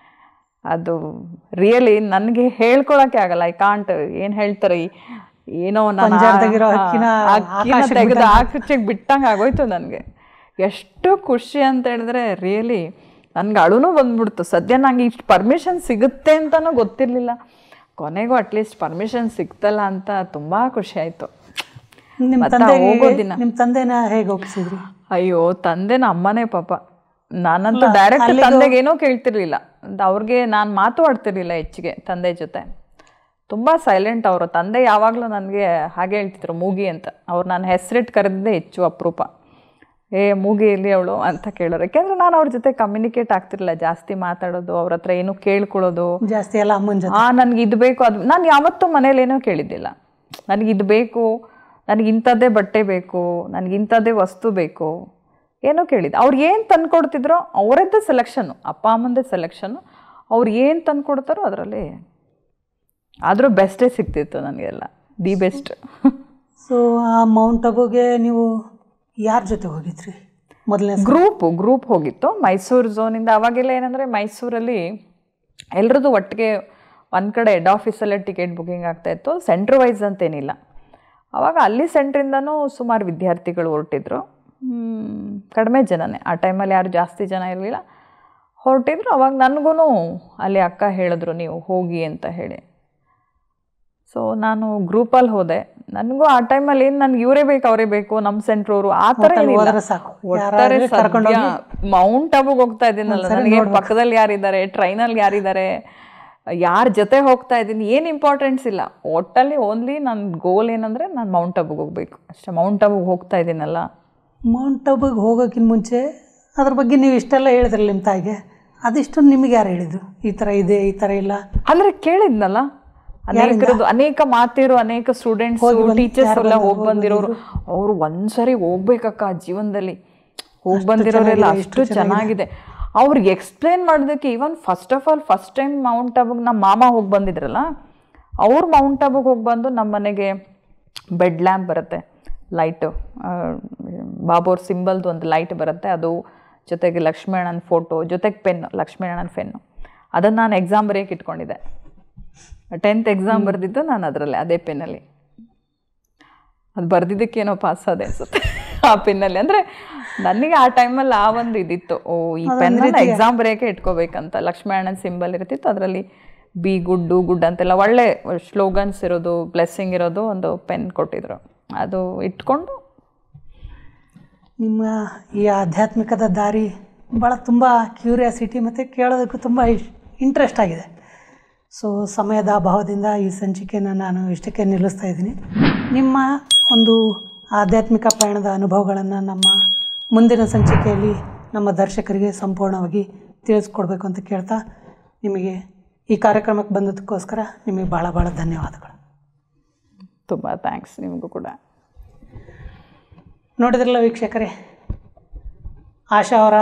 ಅದು ರಿಯಲಿ ನನಗೆ ಹೇಳ್ಕೊಳಕ್ಕೆ ಆಗಲ್ಲ. ಐ ಕಾಂಟ್, ಏನು ಹೇಳ್ತಾರೆ, ಏನೋ ನಾನು ತೆಗೆದು ಆಕೃತಿಗೆ ಬಿಟ್ಟಂಗೆ ಆಗೋಯ್ತು ನನಗೆ. ಎಷ್ಟು ಖುಷಿ ಅಂತ ಹೇಳಿದ್ರೆ ರಿಯಲಿ ನನಗೆ ಅಳುನೂ ಬಂದ್ಬಿಡ್ತು. ಸದ್ಯ ನನಗೆ ಇಷ್ಟು ಪರ್ಮಿಷನ್ ಸಿಗುತ್ತೆ ಅಂತಲೂ ಗೊತ್ತಿರಲಿಲ್ಲ. ಕೊನೆಗೂ ಅಟ್ಲೀಸ್ಟ್ ಪರ್ಮಿಷನ್ ಸಿಗ್ತಲ್ಲ ಅಂತ ತುಂಬ ಖುಷಿ ಆಯಿತು. ನಿಮ್ಮ ತಂದೆನ ಹೇಗೆ ಒಪ್ಪಿಸಿದ್ರಿ? ಅಯ್ಯೋ, ತಂದೆನ ಅಮ್ಮನೇ ಪಾಪ. ನಾನಂತೂ ಡೈರೆಕ್ಟ್ ತಂದೆಗೇನೋ ಕೇಳ್ತಿರ್ಲಿಲ್ಲ, ಅವ್ರಿಗೆ ನಾನು ಮಾತಾಡ್ತಿರ್ಲಿಲ್ಲ ಹೆಚ್ಚಿಗೆ ತಂದೆ ಜೊತೆ. ತುಂಬ ಸೈಲೆಂಟ್ ಅವರು. ತಂದೆ ಯಾವಾಗಲೂ ನನಗೆ ಹಾಗೆ ಹೇಳ್ತಿದ್ರು, ಮೂಗಿ ಅಂತ. ಅವ್ರು ನಾನು ಹೆಸರಿಟ್ಟು ಕರೆದಿದ್ದೆ ಹೆಚ್ಚು ಅಪರೂಪ. ಮೂಗಿ ಇಲ್ಲಿ ಅವಳು ಅಂತ ಕೇಳೋರು. ಯಾಕೆಂದರೆ ನಾನು ಅವ್ರ ಜೊತೆ ಕಮ್ಯುನಿಕೇಟ್ ಆಗ್ತಿರಲಿಲ್ಲ, ಜಾಸ್ತಿ ಮಾತಾಡೋದು, ಅವ್ರ ಹತ್ರ ಏನೂ ಕೇಳ್ಕೊಳ್ಳೋದು ಜಾಸ್ತಿ ಎಲ್ಲ. ಅಮ್ಮನ ಜೊತೆ ನನಗೆ ಇದು ಬೇಕು, ಅದು ನಾನು ಯಾವತ್ತೂ ಮನೇಲೇನೋ ಕೇಳಿದ್ದಿಲ್ಲ. ನನಗಿದು ಬೇಕು, ನನಗಿಂಥದ್ದೇ ಬಟ್ಟೆ ಬೇಕು, ನನಗಿಂಥದ್ದೇ ವಸ್ತು ಬೇಕು, ಏನೋ ಕೇಳಿದ್ದೆ. ಅವ್ರು ಏನು ತಂದುಕೊಡ್ತಿದ್ರೋ ಅವರದ್ದೇ ಸೆಲೆಕ್ಷನ್ನು, ಅಪ್ಪ ಅಮ್ಮಂದೇ ಸೆಲೆಕ್ಷನ್ನು. ಅವ್ರು ಏನು ತಂದುಕೊಡ್ತಾರೋ ಅದರಲ್ಲಿ ಆದರೂ ಬೆಸ್ಟೇ ಸಿಗ್ತಿತ್ತು ನನಗೆಲ್ಲ, ದಿ ಬೆಸ್ಟ್. ಸೊ ಆ ಮೌಂಟ್ ಅಬುಗೆ ನೀವು ಯಾರ ಜೊತೆ ಹೋಗಿದ್ರಿ? ಮೊದಲನೇ ಗ್ರೂಪ್ ಹೋಗಿತ್ತು ಮೈಸೂರು ಝೋನಿಂದ. ಅವಾಗೆಲ್ಲ ಏನಂದರೆ ಮೈಸೂರಲ್ಲಿ ಎಲ್ರದ್ದು ಒಟ್ಟಿಗೆ ಒಂದು ಕಡೆ ಹೆಡ್ ಆಫೀಸಲ್ಲೇ ಟಿಕೆಟ್ ಬುಕಿಂಗ್ ಆಗ್ತಾಯಿತ್ತು, ಸೆಂಟ್ರ್ ವೈಸ್ ಅಂತೇನಿಲ್ಲ. ಆವಾಗ ಅಲ್ಲಿ ಸೆಂಟ್ರಿಂದನೂ ಸುಮಾರು ವಿದ್ಯಾರ್ಥಿಗಳು ಹೊರಟಿದ್ರು, ಕಡಿಮೆ ಜನನೇ ಆ ಟೈಮಲ್ಲಿ, ಯಾರು ಜಾಸ್ತಿ ಜನ ಇರಲಿಲ್ಲ, ಹೊರಟಿದ್ರು. ಅವಾಗ ನನಗೂ ಅಲ್ಲಿ ಅಕ್ಕ ಹೇಳಿದ್ರು ನೀವು ಹೋಗಿ ಅಂತ ಹೇಳಿ. ಸೊ ನಾನು ಗ್ರೂಪಲ್ಲಿ ಹೋದೆ. ನನಗೂ ಆ ಟೈಮಲ್ಲಿ ಏನು ನನಗೆ ಇವರೇ ಬೇಕು ಅವರೇ ಬೇಕು ನಮ್ಮ ಸೆಂಟ್ರವರು ಆ ಥರ ಏನಿಲ್ಲ. ಒಟ್ಟಾರೆ ಸದ್ಯ ಮೌಂಟ್ ಆಬುಗೆ ಹೋಗ್ತಾ ಇದ್ದೀನಲ್ಲ, ನನಗೆ ಪಕ್ಕದಲ್ಲಿ ಯಾರಿದ್ದಾರೆ, ಟ್ರೈನಲ್ಲಿ ಯಾರಿದ್ದಾರೆ, ಯಾರ ಜೊತೆ ಹೋಗ್ತಾ ಇದ್ದೀನಿ ಏನು ಇಂಪಾರ್ಟೆನ್ಸ್ ಇಲ್ಲ. ಒಟ್ಟಲ್ಲಿ ಓನ್ಲಿ ನನ್ನ ಗೋಲ್ ಏನಂದರೆ ನಾನು ಮೌಂಟ್ ಆಬುಗೆ ಹೋಗಬೇಕು ಅಷ್ಟೇ. ಮೌಂಟ್ ಆಬುಗೆ ಹೋಗ್ತಾ ಇದ್ದೀನಲ್ಲ. ಮೌಂಟ್ ಆಬುಗೆ ಹೋಗೋಕ್ಕಿಂತ ಮುಂಚೆ ಅದ್ರ ಬಗ್ಗೆ ನೀವು ಇಷ್ಟೆಲ್ಲ ಹೇಳಿದ್ರಲ್ಲ ನಿಮ್ಮ ತಾಯಿಗೆ, ಅದಿಷ್ಟು ನಿಮಗೆ ಯಾರು ಹೇಳಿದರು ಈ ಥರ ಇದೆ ಈ ಥರ ಇಲ್ಲ? ಅಂದರೆ ಕೇಳಿದ್ನಲ್ಲ, ಅನೇಕ ಮಾತಿರೋ ಅನೇಕ ಸ್ಟೂಡೆಂಟ್ಸ್ ಟೀಚರ್ಸ್ ಎಲ್ಲ ಹೋಗಿ ಬಂದಿರೋರು, ಅವರು ಒಂದ್ಸರಿ ಹೋಗ್ಬೇಕಕ್ಕ ಜೀವನದಲ್ಲಿ, ಹೋಗಿ ಬಂದಿರೋರೆಲ್ಲ ಅಷ್ಟು ಚೆನ್ನಾಗಿದೆ. ಅವ್ರಿಗೆ ಎಕ್ಸ್ಪ್ಲೇನ್ ಮಾಡೋದಕ್ಕೆ ಈವನ್ ಫಸ್ಟ್ ಟೈಮ್ ಮೌಂಟ್ ಆಬುಗೆ ನಮ್ಮ ಮಾಮ ಹೋಗಿ ಬಂದಿದ್ರಲ್ಲ, ಅವ್ರು ಮೌಂಟ್ ಆಬುಗೆ ಹೋಗಿ ಬಂದು ನಮ್ಮ ಮನೆಗೆ ಬೆಡ್ ಲ್ಯಾಂಪ್ ಬರುತ್ತೆ, ಲೈಟು, ಬಾಬೋರ್ ಸಿಂಬಲ್ದು ಒಂದು ಲೈಟ್ ಬರುತ್ತೆ, ಅದು ಜೊತೆಗೆ ಲಕ್ಷ್ಮೀನಾರಾಯಣನ ಫೋಟೋ, ಜೊತೆಗೆ ಪೆನ್ನು, ಲಕ್ಷ್ಮೀನಾರಾಯಣನ ಪೆನ್ನು, ಅದನ್ನು ನಾನು ಎಕ್ಸಾಮ್ ಬರೆಯೋಕೆ ಇಟ್ಕೊಂಡಿದ್ದೆ. 10th ಎಕ್ಸಾಮ್ ಬರೆದಿದ್ದು ನಾನು ಅದರಲ್ಲೇ, ಅದೇ ಪೆನ್ನಲ್ಲಿ. ಅದು ಬರೆದಿದ್ದಕ್ಕೇನೋ ಪಾಸ್ ಆದೆ ಅನ್ಸುತ್ತೆ ಆ ಪೆನ್ನಲ್ಲಿ. ಅಂದರೆ ನನಗೆ ಆ ಟೈಮಲ್ಲಿ ಆ ಒಂದು ಇದಿತ್ತು, ಓ ಈ ಪೆನ್ನ ಎಕ್ಸಾಮ್ ಬರೆಯೋಕೆ ಇಟ್ಕೋಬೇಕಂತ. ಲಕ್ಷ್ಮೀನಾರಾಯಣನ ಸಿಂಬಲ್ ಇರ್ತಿತ್ತು, ಅದರಲ್ಲಿ ಬಿ ಗುಡ್ ಡೂ ಗುಡ್ ಅಂತೆಲ್ಲ ಒಳ್ಳೆ ಸ್ಲೋಗನ್ಸ್ ಇರೋದು, ಬ್ಲೆಸ್ಸಿಂಗ್ ಇರೋದು ಒಂದು ಪೆನ್ ಕೊಟ್ಟಿದ್ರು. ಅದು ಇಟ್ಕೊಂಡು ನಿಮ್ಮ ಈ ಆಧ್ಯಾತ್ಮಿಕದ ದಾರಿ ಭಾಳ ತುಂಬ ಕ್ಯೂರಿಯಾಸಿಟಿ ಮತ್ತು ಕೇಳೋದಕ್ಕೂ ತುಂಬ ಇಂಟ್ರೆಸ್ಟ್ ಆಗಿದೆ. ಸೊ ಸಮಯದ ಅಭಾವದಿಂದ ಈ ಸಂಚಿಕೆಯನ್ನು ನಾನು ಇಷ್ಟಕ್ಕೆ ನಿಲ್ಲಿಸ್ತಾ ಇದ್ದೀನಿ. ನಿಮ್ಮ ಒಂದು ಆಧ್ಯಾತ್ಮಿಕ ಪಯಣದ ಅನುಭವಗಳನ್ನು ನಮ್ಮ ಮುಂದಿನ ಸಂಚಿಕೆಯಲ್ಲಿ ನಮ್ಮ ದರ್ಶಕರಿಗೆ ಸಂಪೂರ್ಣವಾಗಿ ತಿಳಿಸ್ಕೊಡ್ಬೇಕು ಅಂತ ಕೇಳ್ತಾ, ನಿಮಗೆ ಈ ಕಾರ್ಯಕ್ರಮಕ್ಕೆ ಬಂದದಕ್ಕೋಸ್ಕರ ನಿಮಗೆ ಭಾಳ ಭಾಳ ಧನ್ಯವಾದಗಳು. ತುಂಬ ಥ್ಯಾಂಕ್ಸ್ ನಿಮಗೂ ಕೂಡ. ನೋಡಿದ್ರಲ್ಲ ವೀಕ್ಷಕರೇ, ಆಶಾ ಅವರ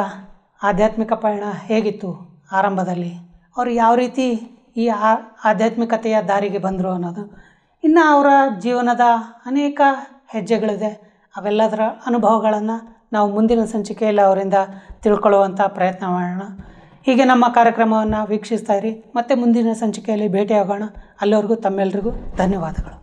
ಆಧ್ಯಾತ್ಮಿಕ ಪಯಣ ಹೇಗಿತ್ತು ಆರಂಭದಲ್ಲಿ, ಅವರು ಯಾವ ರೀತಿ ಈ ಆಧ್ಯಾತ್ಮಿಕತೆಯ ದಾರಿಗೆ ಬಂದರು ಅನ್ನೋದು. ಇನ್ನು ಅವರ ಜೀವನದ ಅನೇಕ ಹೆಜ್ಜೆಗಳಿದೆ, ಅವೆಲ್ಲದರ ಅನುಭವಗಳನ್ನು ನಾವು ಮುಂದಿನ ಸಂಚಿಕೆಯಲ್ಲಿ ಅವರಿಂದ ತಿಳ್ಕೊಳ್ಳುವಂಥ ಪ್ರಯತ್ನ ಮಾಡೋಣ. ಹೀಗೆ ನಮ್ಮ ಕಾರ್ಯಕ್ರಮವನ್ನು ವೀಕ್ಷಿಸ್ತಾ ಇರಿ. ಮತ್ತೆ ಮುಂದಿನ ಸಂಚಿಕೆಯಲ್ಲಿ ಭೇಟಿಯಾಗೋಣ. ಅಲ್ಲಿವರೆಗೂ ತಮ್ಮೆಲ್ಲರಿಗೂ ಧನ್ಯವಾದಗಳು.